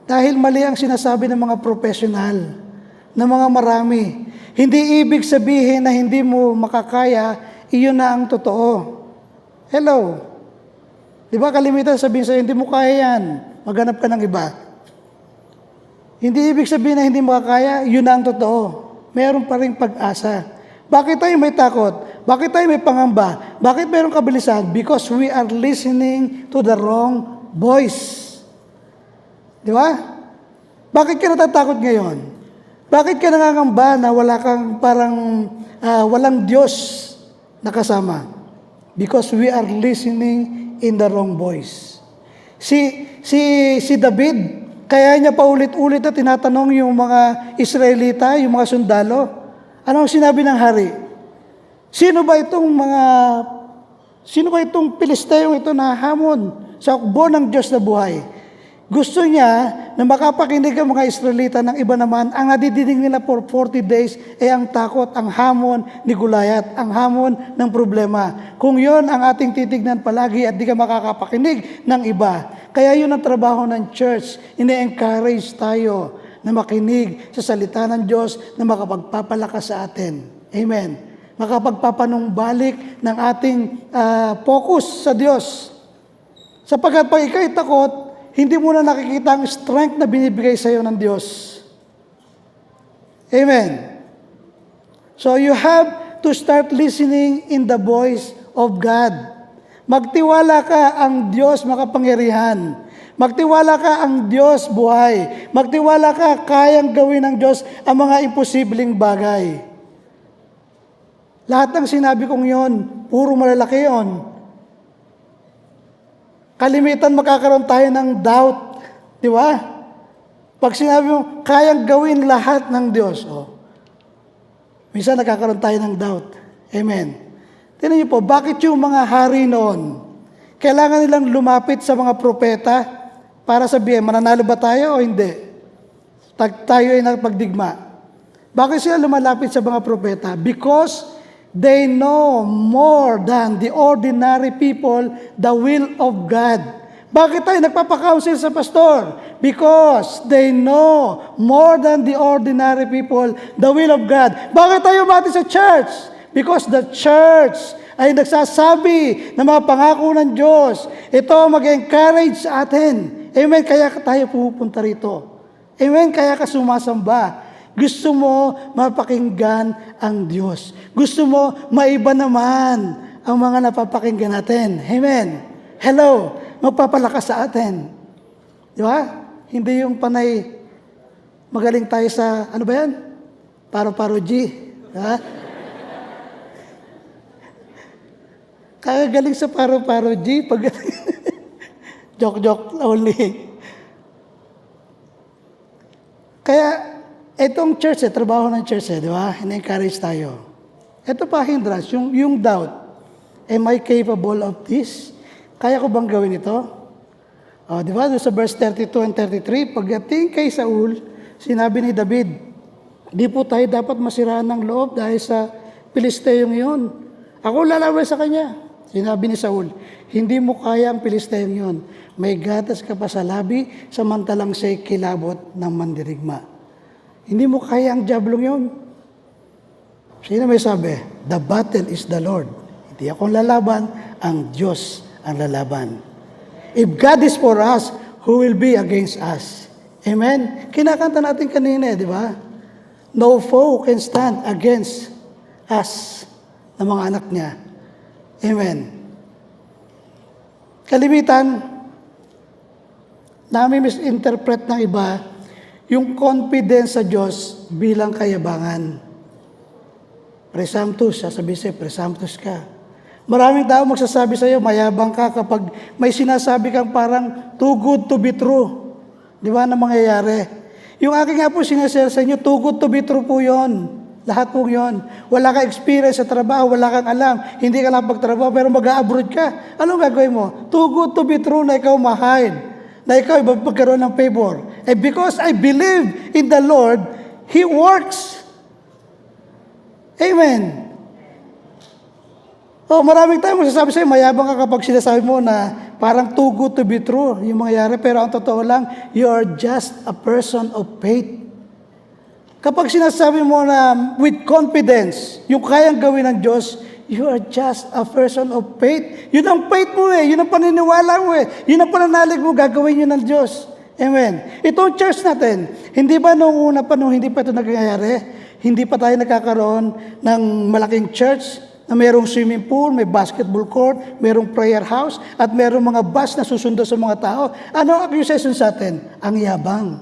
Dahil mali ang sinasabi ng mga profesional, ng mga marami. Hindi ibig sabihin na hindi mo makakaya, iyon na ang totoo. Hello? Di ba kalimitan sabihin sa'yo, hindi mo kaya yan, maghanap ka ng iba. Hindi ibig sabihin na hindi mo kaya, yun na ang totoo. Meron pa rin pag-asa. Bakit tayo may takot? Bakit tayo may pangamba? Bakit mayroong kabilisan? Because we are listening to the wrong voice. Di ba? Bakit ka natatakot ngayon? Bakit ka nangangamba na wala kang parang walang Diyos na kasama? Because we are listening in the wrong voice. Si David, kaya niya paulit-ulit na tinatanong yung mga Israelita, yung mga sundalo, anong sinabi ng hari? Sino ba itong Pilisteyong ito na hamon sa hukbo ng Diyos na buhay? Gusto niya na makapakinig ang mga Israelita ng iba naman, ang nadidinig nila for 40 days ay ang takot, ang hamon ni Goliath, ang hamon ng problema. Kung yon ang ating titignan palagi at di ka makakapakinig ng iba. Kaya yun ang trabaho ng church. Ine-encourage tayo na makinig sa salita ng Diyos na makapagpapalakas sa atin. Amen. Makapagpapanumbalik ng ating focus sa Diyos. Sapagkat pag ikaw'y takot, hindi mo na nakikita ang strength na binibigay sa iyo ng Diyos. Amen. So you have to start listening in the voice of God. Magtiwala ka ang Diyos makapangyarihan. Magtiwala ka ang Diyos buhay. Magtiwala ka kayang gawin ng Diyos ang mga imposibleng bagay. Lahat ng sinabi kong yon, puro malalaki yon. Kalimitan magkakaroon tayo ng doubt. Di ba? Pag sinabi mo, kayang gawin lahat ng Diyos. Minsan nagkakaroon tayo ng doubt. Amen. Tingnan niyo po, bakit yung mga hari noon, kailangan nilang lumapit sa mga propeta para sabihin, mananalo ba tayo o hindi? Tayo ay nagpagdigma. Bakit sila lumalapit sa mga propeta? Because they know more than the ordinary people the will of God. Bakit tayo nagpapakounsel sa pastor? Because they know more than the ordinary people the will of God. Bakit tayo mati sa church? Because the church ay nagsasabi ng mga pangako ng Diyos. Ito mag-encourage sa atin. Amen. Kaya tayo pupunta rito. Amen. Kaya ka sumasamba. Gusto mo mapakinggan ang Diyos. Gusto mo maiba naman ang mga napapakinggan natin. Amen. Hello. Magpapalakas sa atin. Di ba? Hindi yung panay magaling tayo sa, ano ba yan? Paro-paro G. Ha? Kagagaling sa paro-paro G. Joke-joke only. Kaya, itong church, trabaho ng church, di ba? In-encourage tayo. Ito pa hindrance, yung doubt. Am I capable of this? Kaya ko bang gawin ito? Di ba? Doon sa verse 32 and 33, pagdating kay Saul, sinabi ni David, di po tayo dapat masiraan ng loob dahil sa Pilisteyong yun. Ako lalaban sa kanya. Sinabi ni Saul, hindi mo kaya ang Pilisteyong yun. May gatas ka pa sa labi, samantalang siya'y kilabot ng mandirigma. Hindi mo kaya ang jablong yun. Sino may sabi? The battle is the Lord. Hindi ako lalaban, ang Diyos ang lalaban. If God is for us, who will be against us? Amen? Kinakanta natin kanina, di ba? No foe can stand against us, ng mga anak niya. Amen. Kalimitan, namin misinterpret ng iba, yung confidence sa Diyos bilang kayabangan. Presumptuous, sasabihin sa'yo, presumptuous ka. Maraming tao magsasabi sa'yo, mayabang ka kapag may sinasabi kang parang too good to be true. Di ba na mangyayari? Yung aking nga po sinashare sa inyo, too good to be true po yun. Lahat po yun. Wala kang experience sa trabaho, wala kang alam, hindi ka lang pagtrabaho, pero mag-a-abroad ka. Anong gagawin mo? Too good to be true na ikaw mahal, na ikaw magkaroon ng favor. And because I believe in the Lord, He works. Amen. Oh, maraming tayo magsasabi sa'yo, mayabang ka kapag sinasabi mo na parang too good to be true yung mangyayari. Pero ang totoo lang, you are just a person of faith. Kapag sinasabi mo na with confidence, yung kayang gawin ng Diyos, you are just a person of faith. Yun ang faith mo eh. Yun ang paniniwala mo eh. Yun ang pananalig mo, gagawin yun ng Diyos. Amen. Itong church natin, hindi ba nung una pa, nung hindi pa ito nangyayari, hindi pa tayo nagkakaroon ng malaking church, na mayroong swimming pool, may basketball court, mayroong prayer house, at mayroong mga bus na susundo sa mga tao. Ano ang accusation sa atin? Ang yabang.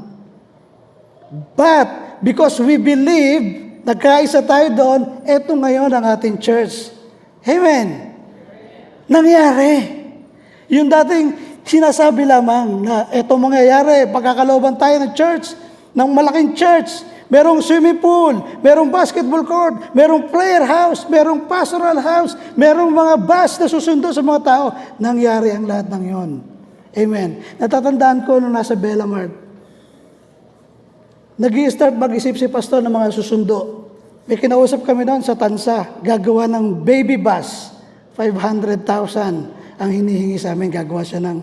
But, because we believe, nagkaisa tayo doon, eto ngayon ang ating church. Amen. Nangyari. Yung dating sinasabi lamang na eto mangyayari, pagkakalooban tayo ng church, ng malaking church, merong swimming pool, merong basketball court, merong prayer house, merong pastoral house, merong mga bus na susundo sa mga tao. Nangyari ang lahat ng yon. Amen. Natatandaan ko nung nasa Bellamart, nag-i-start mag-isip si pastor ng mga susundo. May kinausap kami noon sa Tansa, gagawa ng baby bus, 500,000 ang hinihingi sa amin, gagawa siya ng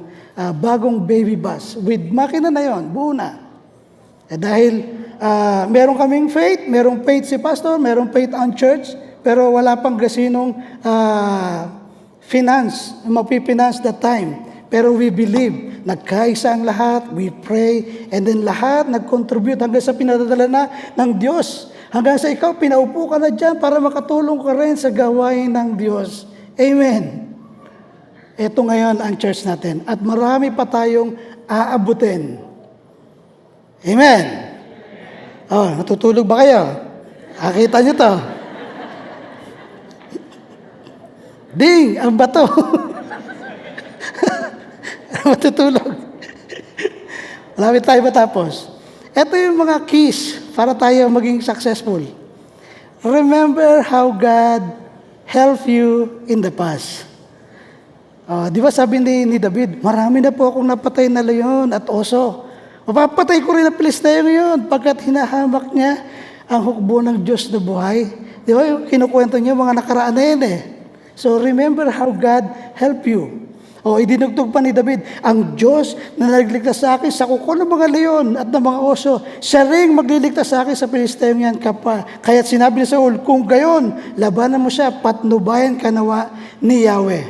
bagong baby bus. With makina na yon, buo na. Dahil meron kaming faith, merong faith si pastor, merong faith ang church, pero wala pang gasinong finance, mapipinance that time. Pero we believe, nagkaisa ang lahat, we pray, and then lahat nag-contribute hanggang sa pinadadala na ng Diyos. Hanggang sa ikaw, pinaupo ka na dyan para makatulong ka rin sa gawain ng Diyos. Amen. Ito ngayon ang church natin. At marami pa tayong aabutin. Amen. Oh, natutulog ba kayo? Nakita nyo to. Ding! Ang bato. Matutulog. Malapit tayo matapos. Ito yung mga keys para tayo maging successful. Remember how God helped you in the past. Di ba sabi ni David, marami na po akong napatay na leon at oso. Mapapatay ko rin ang Pilisteo ngayon pagkat hinahamak niya ang hukbo ng Diyos na buhay. Di ba yung kinukwento niya mga nakaraan na yan eh. So remember how God helped you. Idinugtog pa ni David, ang Diyos na nagligtas sa akin sa kuko ng mga leon at ng mga oso, siya rin magliligtas sa akin sa Pilisteo yan kapa. Kaya't sinabi ni Saul, kung gayon, labanan mo siya, patnubayan ka nawa ni Yahweh.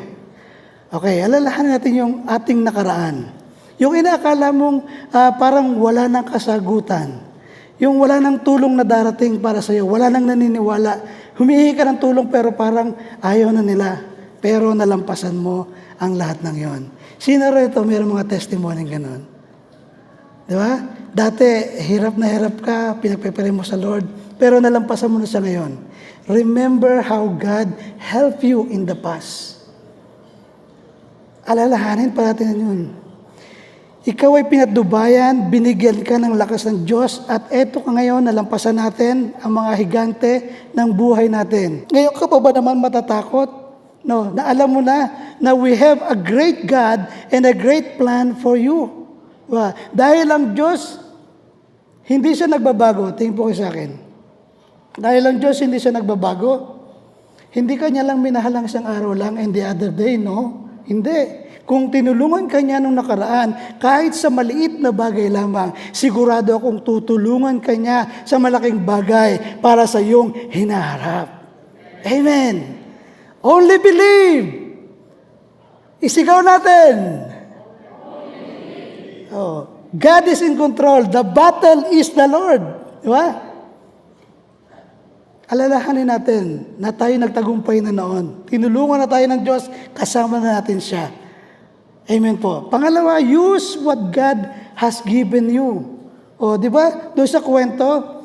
Okay, alalahanin natin yung ating nakaraan. Yung inaakala mong parang wala nang kasagutan. Yung wala nang tulong na darating para sa'yo, wala nang naniniwala. Humihingi ka ng tulong pero parang ayaw na nila. Pero nalampasan mo ang lahat ng yon. Sino rito mayroong mga testimony ganon? Di ba? Dati, hirap na hirap ka, pinagpipili mo sa Lord, pero nalampasan mo na siya ngayon. Remember how God helped you in the past. Alalahanin pa natin yun. Ikaw ay pinatnubayan, binigyan ka ng lakas ng Diyos, at eto ka ngayon, nalampasan natin ang mga higante ng buhay natin. Ngayon ka pa ba naman matatakot? No, na alam mo na we have a great God and a great plan for you. Dahil ang Diyos, hindi siya nagbabago. Tingin po kayo sa akin. Dahil ang Diyos, hindi siya nagbabago. Hindi kanya lang minahal ang isang araw lang and the other day, no? Hindi. Kung tinulungan ka niya nung nakaraan, kahit sa maliit na bagay lamang, sigurado akong tutulungan ka niya sa malaking bagay para sa iyong hinaharap. Amen. Only believe. Isigaw natin. God is in control. The battle is the Lord. Di ba? Alalahanin natin na tayo nagtagumpay na noon. Tinulungan na tayo ng Diyos, kasama na natin siya. Amen po. Pangalawa, use what God has given you. Di ba? Doon sa kwento,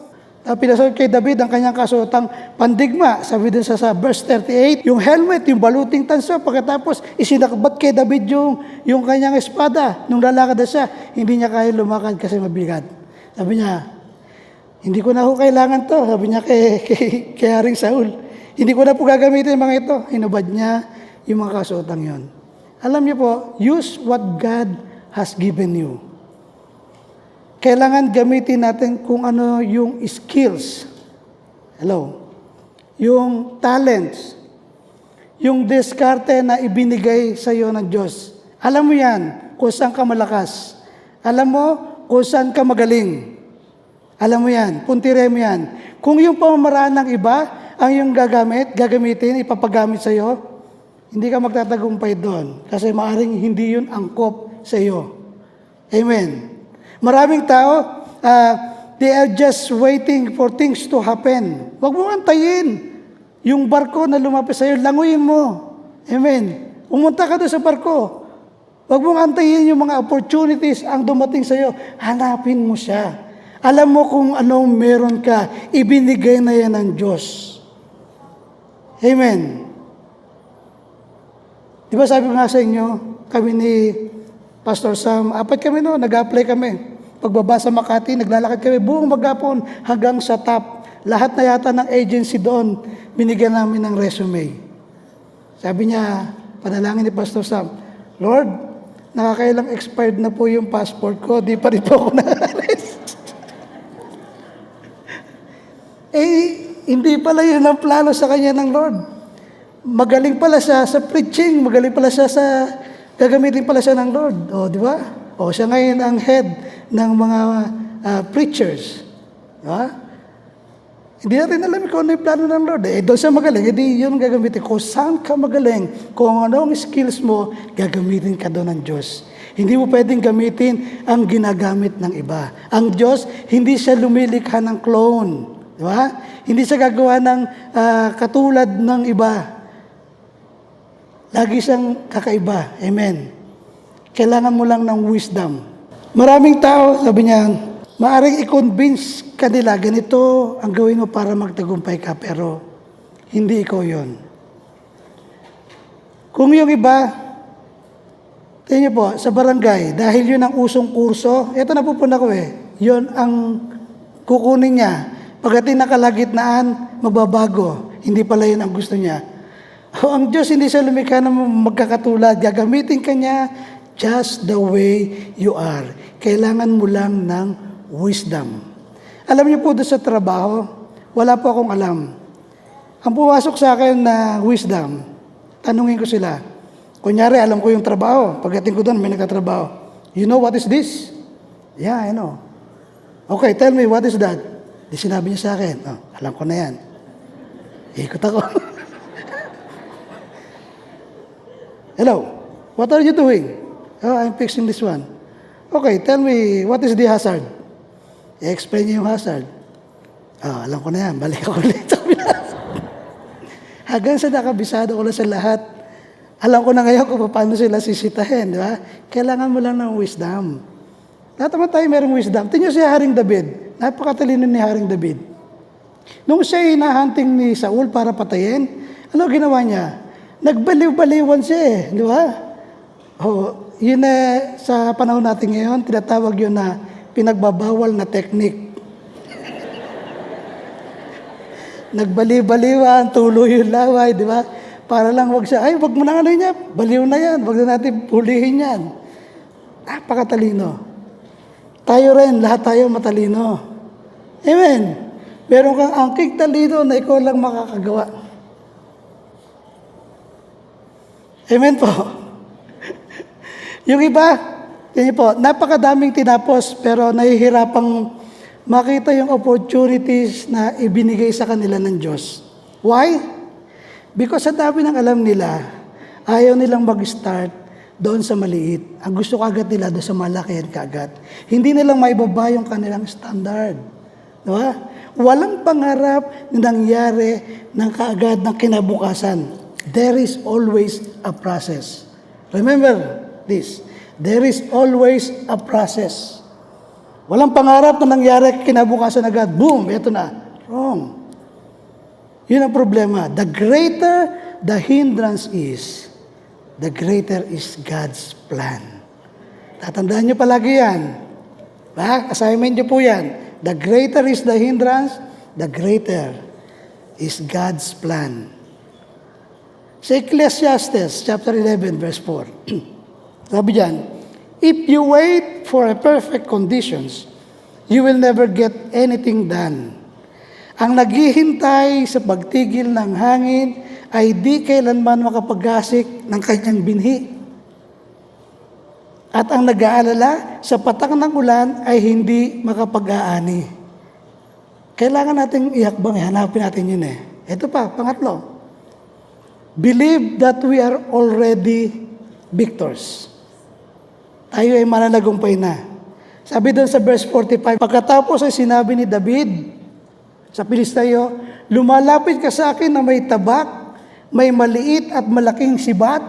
pinasuot kay David ang kanyang kasuotang pandigma. Sabi din sa verse 38, yung helmet, yung baluting tanso, pagkatapos isinakbat kay David yung kanyang espada. Nung lalakad na siya, hindi niya kaya lumakad kasi mabigat. Sabi niya, hindi ko na ho kailangan to. Sabi niya kay Haring Saul, hindi ko na po gagamitin mga ito. Hinubad niya yung mga kasuotang yon. Alam niyo po, use what God has given you. Kailangan gamitin natin kung ano yung skills. Hello? yung talents, yung diskarte na ibinigay sa iyo ng Diyos. Alam mo yan kung saan ka malakas. Alam mo kung saan ka magaling. Alam mo yan, puntire mo yan. Kung yung pamamaraan ng iba ang yung gagamitin, ipapagamit sa iyo, hindi ka magtatagumpay doon. Kasi maaaring hindi yun angkop sa iyo. Amen. Maraming tao, they are just waiting for things to happen. Huwag mo antayin. Yung barko na lumapit sa iyo, languyin mo. Amen. Umunta ka doon sa barko. Huwag mong antayin yung mga opportunities ang dumating sa iyo. Hanapin mo siya. Alam mo kung anong meron ka, ibinigay na yan ng Diyos. Amen. Di ba sabi ko nga sa inyo, kami ni Pastor Sam, apat kami nag-apply kami. Pagbaba sa Makati, naglalakad kami buong maghapon hanggang sa top. Lahat na yata ng agency doon, binigyan namin ng resume. Sabi niya, panalangin ni Pastor Sam, Lord, nakakailang expired na po yung passport ko, di pa rin po ako na-arrest. Hindi pala yun ang plano sa kanya ng Lord. Magaling pala siya sa preaching, magaling pala siya sa, gagamitin pala siya ng Lord. O, di ba? O, siya ngayon ang head ng mga preachers. Di ba? Hindi natin alam kung ano yung plano ng Lord. Doon siya magaling, hindi yun gagamitin. Kung saan ka magaling, kung anong skills mo, gagamitin ka doon ng Diyos. Hindi mo pwedeng gamitin ang ginagamit ng iba. Ang Diyos, hindi siya lumilikha ng clone. Di ba? Hindi siya gagawa ng katulad ng iba. Lagi siyang kakaiba. Amen. Kailangan mo lang ng wisdom. Maraming tao, sabi niya, maaring i-convince ka nila, ganito ang gawin mo para magtagumpay ka, pero hindi ikaw yon. Kung yung iba, tingnan niyo po, sa barangay, dahil yun ang usong kurso, ito napupunta ko yun ang kukunin niya. Pagdating na kalagitnaan, magbabago. Hindi pala yun ang gusto niya. Ang Diyos, hindi siya lumikha na magkakatulad. Gagamitin ka niya just the way you are. Kailangan mo lang ng wisdom. Alam niyo po doon sa trabaho, wala po akong alam. Ang pumasok sa akin na wisdom, tanungin ko sila. Kunyari, alam ko yung trabaho. Pagdating ko doon, may nagkatrabaho. You know what is this? Yeah, I know. Okay, tell me, what is that? Di sinabi niya sa akin, alam ko na yan. Ikot ako. Hello, what are you doing? Oh, I'm fixing this one. Okay, tell me, what is the hazard? I-explain niyo yung hazard. Alam ko na yan, balik ako ulit sa Pinas. Hanggang sa nakabisado ko na sa lahat, alam ko na ngayon kung paano sila sisitahin, di ba? Kailangan mo lang ng wisdom. Lahat naman tayo mayroong wisdom. Tingnan si Haring David. Napakatalino ni Haring David. Nung siya hinahunting ni Saul para patayin, ano ginawa niya? Nagbaliw-baliwan siya di ba? Yun sa panahon natin ngayon, tinatawag yun na pinagbabawal na technique. Nagbaliw-baliwan, tuloy yung laway, di ba? Para lang wag siya, wag mo na niya, baliw na yan, wag na natin pulihin yan. Napakatalino. Tayo rin, lahat tayo matalino. Amen. Meron kang angking talino na ikaw lang makakagawa. Amen po. Yung iba, yun po, napakadaming tinapos pero nahihirapang makita yung opportunities na ibinigay sa kanila ng Diyos. Why? Because sa dami ng alam nila, ayaw nilang mag-start doon sa maliit. Ang gusto kagad nila doon sa malaki kagad. Hindi nilang maibaba yung kanilang standard. Diba? Walang pangarap na nangyari ng kaagad ng kinabukasan. There is always a process. Remember this. There is always a process. Walang pangarap na nangyari kinabukasan agad. Boom! Ito na. Wrong. Yun ang problema. The greater the hindrance is, the greater is God's plan. Tatandaan nyo palagi yan. Assignment nyo po yan. The greater is the hindrance, the greater is God's plan. Sa Ecclesiastes, chapter 11, verse 4. Sabi dyan, if you wait for a perfect conditions, you will never get anything done. Ang naghihintay sa pagtigil ng hangin ay di kailanman makapaggasik ng kanyang binhi. At ang nag-aalala sa patak ng ulan ay hindi makapag-aani. Kailangan nating ihakbang, hanapin natin yun eh. Ito pa, pangatlo. Believe that we are already victors. Tayo ay mananagumpay na. Sabi doon sa verse 45, pagkatapos ay sinabi ni David sa Pilisteo, lumalapit ka sa akin na may tabak, may maliit at malaking sibat,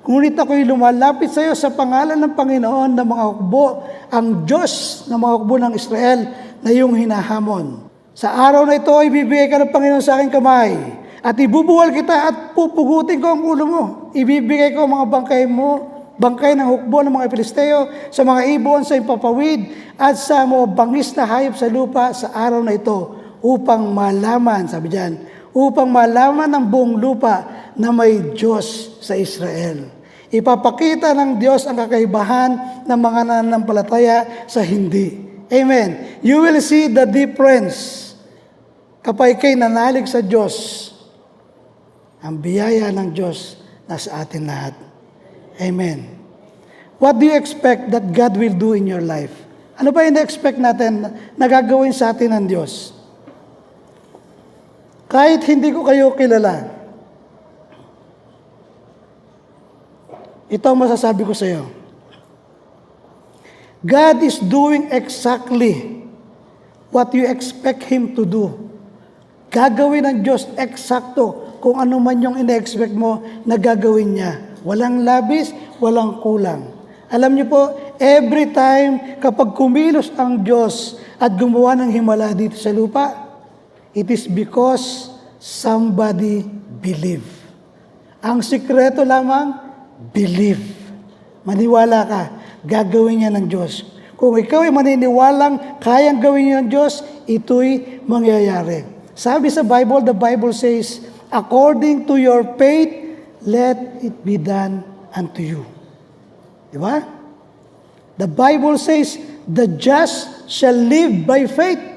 ngunit ako'y lumalapit sa iyo sa pangalan ng Panginoon ng mga hukbo, ang Diyos ng mga hukbo ng Israel na iyong hinahamon. Sa araw na ito, ibibigay ka ng Panginoon sa aking kamay, at ibubuwal kita at pupugutin ko ang ulo mo. Ibibigay ko ang mga bangkay ng hukbo ng mga Pilisteo, sa mga ibon sa ipapawid, at sa mga bangis na hayop sa lupa sa araw na ito, upang malaman, sabi diyan, upang malaman ng buong lupa na may Diyos sa Israel. Ipapakita ng Diyos ang kakaibahan ng mga nananampalataya sa hindi. Amen. You will see the difference kapag ikay nanalig sa Diyos. Ang biyaya ng Diyos nasa atin lahat. Amen. What do you expect that God will do in your life? Ano ba yung na-expect natin na gagawin sa atin ng Diyos? Kahit hindi ko kayo kilala, ito ang masasabi ko sa iyo. God is doing exactly what you expect Him to do. Gagawin ng Diyos eksakto kung ano man yung ina-expect mo na gagawin niya. Walang labis, walang kulang. Alam niyo po, every time kapag kumilos ang Diyos at gumawa ng himala dito sa lupa, it is because somebody believe. Ang sikreto lamang, believe. Maniwala ka, gagawin niya ng Diyos. Kung ikaw ay maniniwalang kayang gawin niya ng Diyos, ito'y mangyayari. Sabi sa Bible, the Bible says, according to your faith, let it be done unto you. Di ba? The Bible says, the just shall live by faith.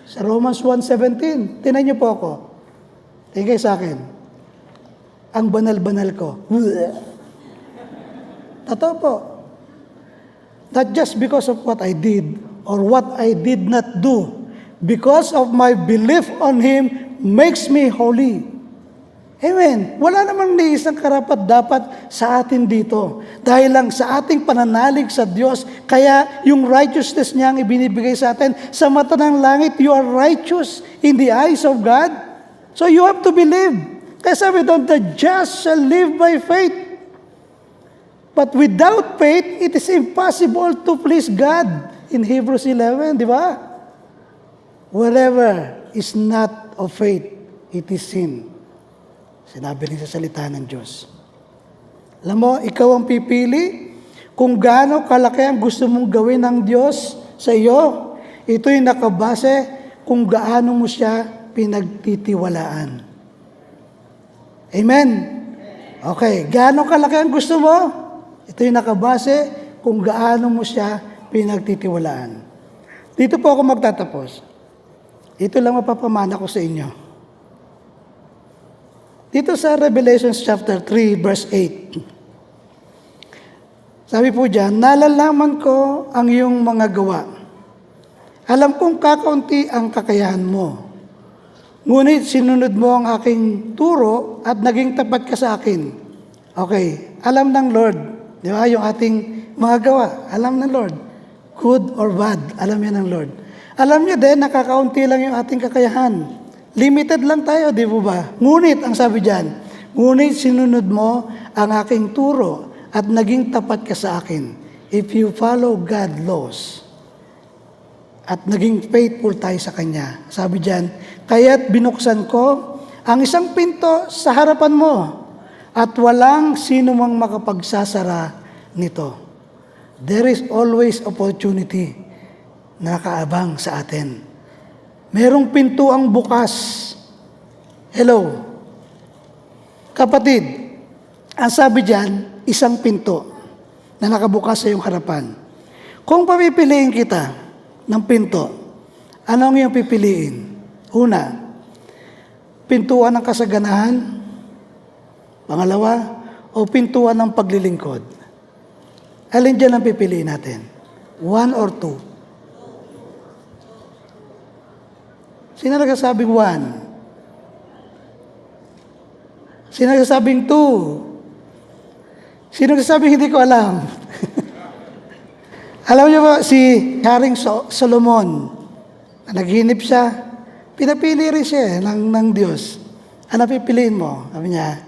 Sa Romans 1:17. Tingnan niyo po ako. Tingnan kayo sa akin. Ang banal-banal ko. Totoo po. Not just because of what I did or what I did not do. Because of my belief on Him makes me holy. Amen. Wala namang ni isang karapat-dapat sa atin dito. Dahil lang sa ating pananalig sa Diyos, kaya yung righteousness niya ang ibinibigay sa atin. Sa mata ng langit, you are righteous in the eyes of God. So you have to believe. Kaya sabi doon, the just shall live by faith. But without faith, it is impossible to please God. In Hebrews 11, di ba? Whatever is not of faith, it is sin. Sinabi rin sa salita ng Diyos. Alam mo, ikaw ang pipili kung gaano kalaki ang gusto mong gawin ng Diyos sa iyo. Ito'y nakabase kung gaano mo siya pinagtitiwalaan. Amen? Okay, gaano kalaki ang gusto mo? Ito'y nakabase kung gaano mo siya pinagtitiwalaan. Dito po ako magtatapos. Ito lang mapapamana ko sa inyo. Dito sa Revelation chapter 3, verse 8. Sabi po diyan, nalalaman ko ang iyong mga gawa. Alam kong kakaunti ang kakayahan mo. Ngunit sinunod mo ang aking turo at naging tapat ka sa akin. Okay, alam ng Lord. Di ba? Yung ating mga gawa, alam ng Lord. Good or bad, alam yan ng Lord. Alam niyo din, nakakaunti lang yung ating kakayahan. Limited lang tayo, di ba? Ngunit, ang sabi diyan, ngunit sinunod mo ang aking turo at naging tapat ka sa akin. If you follow God's laws at naging faithful tayo sa Kanya. Sabi diyan, kaya't binuksan ko ang isang pinto sa harapan mo at walang sino mang makapagsasara nito. There is always opportunity na nakaabang sa atin. Merong pinto ang bukas. Hello. Kapatid, ang sabi diyan, isang pinto na nakabukas sa iyong harapan. Kung papipiliin kita ng pinto, ano ang iyong pipiliin? Una, pintuan ng kasaganahan. Pangalawa, o pintuan ng paglilingkod. Alin dyan ang pipiliin natin? One or two? Sino nagsasabing one? Sino nagsasabing two? Sino nagsasabing hindi ko alam? Alam niyo ba, si Haring Solomon, naghinip siya, pinapili rin siya ng Diyos. Ano pipiliin mo? Sabi niya,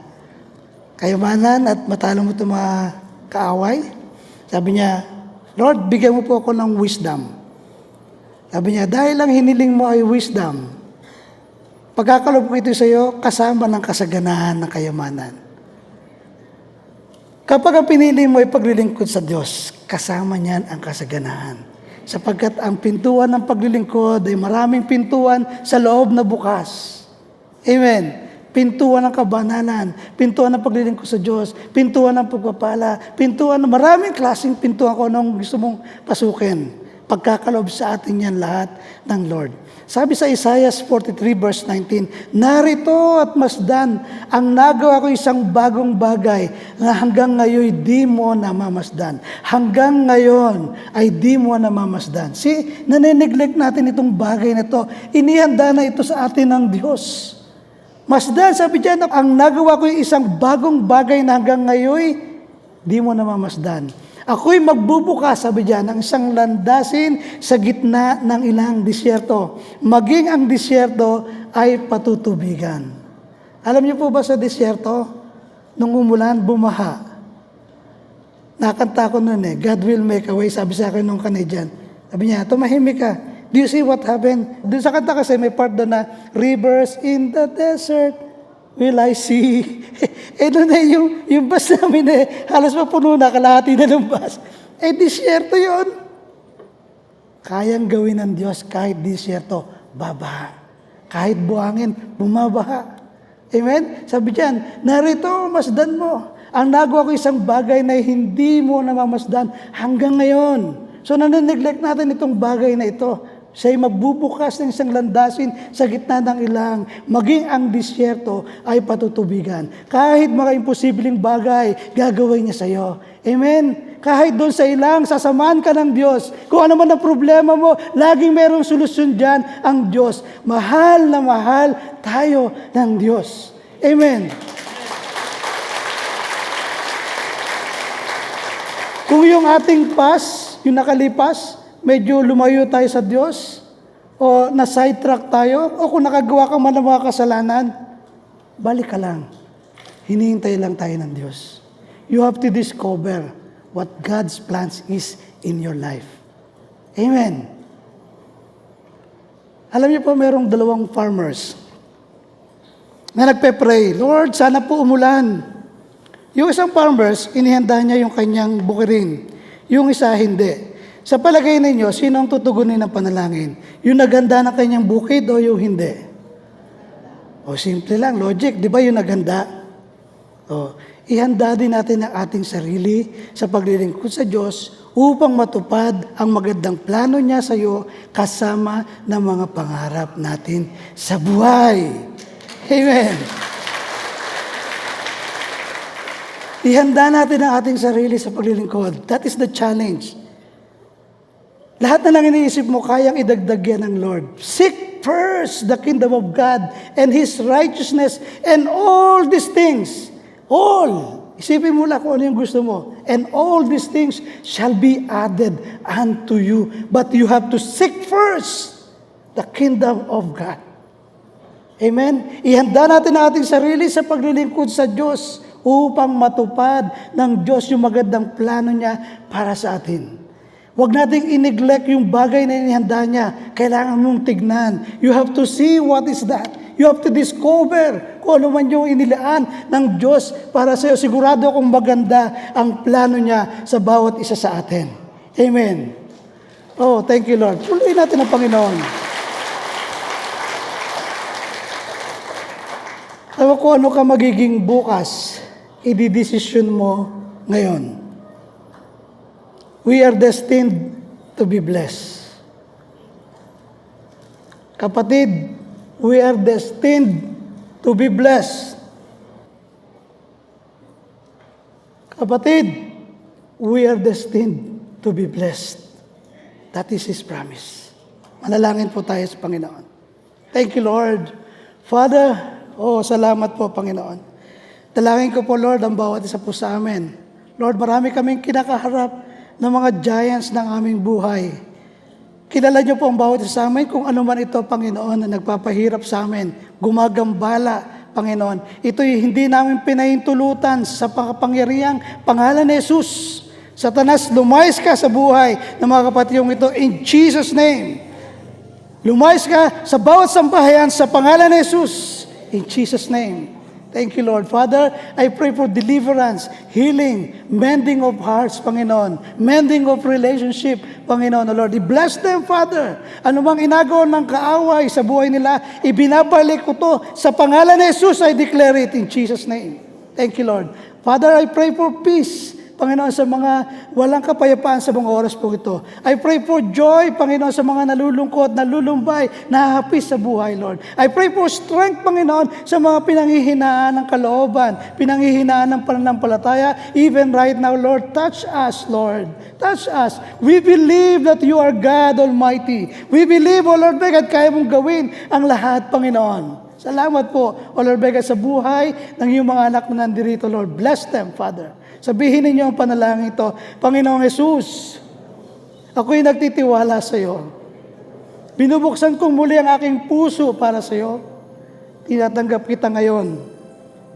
kayamanan at matalo mo itong mga kaaway? Sabi niya, Lord, bigyan mo po ako ng wisdom. Sabi niya, dahil lang hiniling mo ay wisdom, pagkakalob ko ito sa iyo, kasama ng kasaganahan ng kayamanan. Kapag ang pinili mo ay paglilingkod sa Diyos, kasama niyan ang kasaganahan. Sapagkat ang pintuan ng paglilingkod ay maraming pintuan sa loob na bukas. Amen. Pintuan ng kabanalan, pintuan ng paglilingkod sa Diyos, pintuan ng pagpapala, pintuan ng maraming klaseng pintuan kung anong gusto mong pasukin. Pagkakalob sa atin yan lahat ng Lord. Sabi sa Isaiah 43 verse 19, narito at masdan, ang nagawa ko isang bagong bagay na hanggang ngayon di mo namamasdan. Hanggang ngayon ay di mo namamasdan. Nanineglect natin itong bagay na ito. Inihanda na ito sa atin ng Diyos. Masdan, sabi dyan, ang nagawa ko isang bagong bagay na hanggang ngayon di mo namamasdan. Ako'y magbubukas, sabi diyan, ng isang landasin sa gitna ng ilang disyerto. Maging ang disyerto ay patutubigan. Alam niyo po ba sa disyerto, nung umulan, bumaha. Nakanta ko noon God will make a way, sabi sa akin nung Canadian. Sabi niya, tumahimik ka. Do you see what happened? Doon sa kanta kasi may part doon na, rivers in the desert, will I see? Doon na yung bus namin halos mapuno na, kalahati na ng bus. Disyerto yun. Kayang gawin ng Diyos kahit disyerto, babaha. Kahit buhangin, bumabaha. Amen? Sabi diyan, narito, masdan mo. Ang nagawa ko isang bagay na hindi mo namamasdan hanggang ngayon. So nanineglect natin itong bagay na ito. Siya'y magbubukas ng isang landasin sa gitna ng ilang, maging ang disyerto ay patutubigan. Kahit mga imposibleng bagay, gagawin niya sa iyo. Amen? Kahit doon sa ilang, sasamahan ka ng Diyos. Kung ano man ang problema mo, laging mayroong solusyon dyan ang Diyos. Mahal na mahal tayo ng Diyos. Amen? Kung yung ating past, yung nakalipas, medyo lumayo tayo sa Diyos, o na-sidetrack tayo, o kung nakagawa ka man ng mga kasalanan, balik ka lang. Hinihintay lang tayo ng Diyos. You have to discover what God's plans is in your life. Amen. Alam niyo po, merong dalawang farmers na nagpe-pray, Lord, sana po umulan. Yung isang farmers, inihanda niya yung kanyang bukirin. Yung isa, hindi. Sa palagay ninyo, sino ang tutugunin ng panalangin? Yung naganda ng kanyang bukid o yung hindi? O simple lang, logic, di ba yung naganda? O, ihanda din natin ang ating sarili sa paglilingkod sa Diyos upang matupad ang magandang plano niya sa iyo kasama ng mga pangarap natin sa buhay. Amen. Ihanda natin ang ating sarili sa paglilingkod. That is the challenge. Lahat na lang iniisip mo, kayang idagdag yan ng Lord. Seek first the kingdom of God and His righteousness and all these things. All. Isipin mo lang kung ano yung gusto mo. And all these things shall be added unto you. But you have to seek first the kingdom of God. Amen? Ihanda natin ang ating sarili sa paglilingkod sa Diyos upang matupad ng Diyos yung magandang plano niya para sa atin. Huwag nating i-neglect yung bagay na inihanda niya. Kailangan mong tignan. You have to see what is that. You have to discover kung ano man yung inilaan ng Diyos para sa iyo. Sigurado akong maganda ang plano niya sa bawat isa sa atin. Amen. Oh, thank you, Lord. Tuloy natin ang Panginoon. Alam ko ano ka magiging bukas, i-decision mo ngayon. We are destined to be blessed. Kapatid, We are destined to be blessed. Kapatid, we are destined to be blessed. That is His promise. Manalangin po tayo sa Panginoon. Thank you, Lord. Father, salamat po, Panginoon. Dalangin ko po, Lord, ang bawat isa po sa amin. Lord, marami kaming kinakaharap ng mga giants ng aming buhay. Kilala niyo po ang bawat isa sa amin kung ano man ito, Panginoon, na nagpapahirap sa amin, gumagambala, Panginoon. Ito'y hindi namin pinahintulutan sa pangkapangyarihang pangalan ni Jesus. Satanas, lumayas ka sa buhay ng mga kapatiyong ito in Jesus' name. Lumayas ka sa bawat sambahayan sa pangalan ni Jesus in Jesus' name. Thank you, Lord. Father, I pray for deliverance, healing, mending of hearts, Panginoon. Mending of relationship, Panginoon, Lord. I-bless them, Father. Ano mang inagaw ng kaaway sa buhay nila, ibinabalik ko to. Sa pangalan ni Jesus, I declare it in Jesus' name. Thank you, Lord. Father, I pray for peace, Panginoon, sa mga walang kapayapaan sa mga oras po ito. I pray for joy, Panginoon, sa mga nalulungkot, nalulumbay, nahahapis sa buhay, Lord. I pray for strength, Panginoon, sa mga pinanghihinaan ng kalooban, pinanghihinaan ng pananampalataya. Even right now, Lord, touch us, Lord. Touch us. We believe that you are God Almighty. We believe, O Lord, God, kaya mong gawin ang lahat, Panginoon. Salamat po, O Lord, God, sa buhay ng iyong mga anak na nandirito, Lord. Bless them, Father. Sabihin ninyo ang panalangin ito, Panginoong Jesus, ako'y nagtitiwala sa iyo. Binubuksan kong muli ang aking puso para sa iyo. Tinatanggap kita ngayon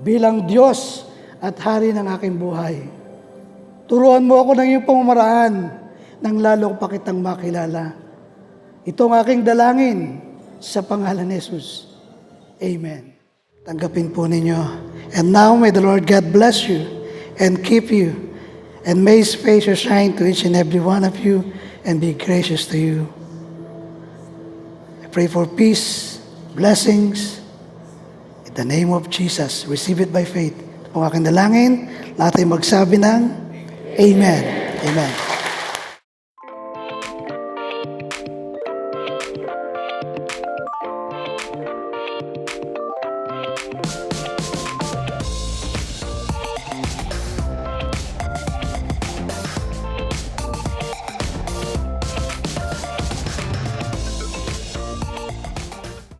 bilang Diyos at Hari ng aking buhay. Turuan mo ako ng iyong pamamaraan nang lalo pa kitang makilala. Ito ang aking dalangin sa pangalan ni Jesus. Amen. Tanggapin po ninyo. And now may the Lord God bless you and keep you, and may His face shine to each and every one of you, and be gracious to you. I pray for peace, blessings, in the name of Jesus. Receive it by faith. Kung aking dalangin, lahat ay magsabi ng Amen. Amen.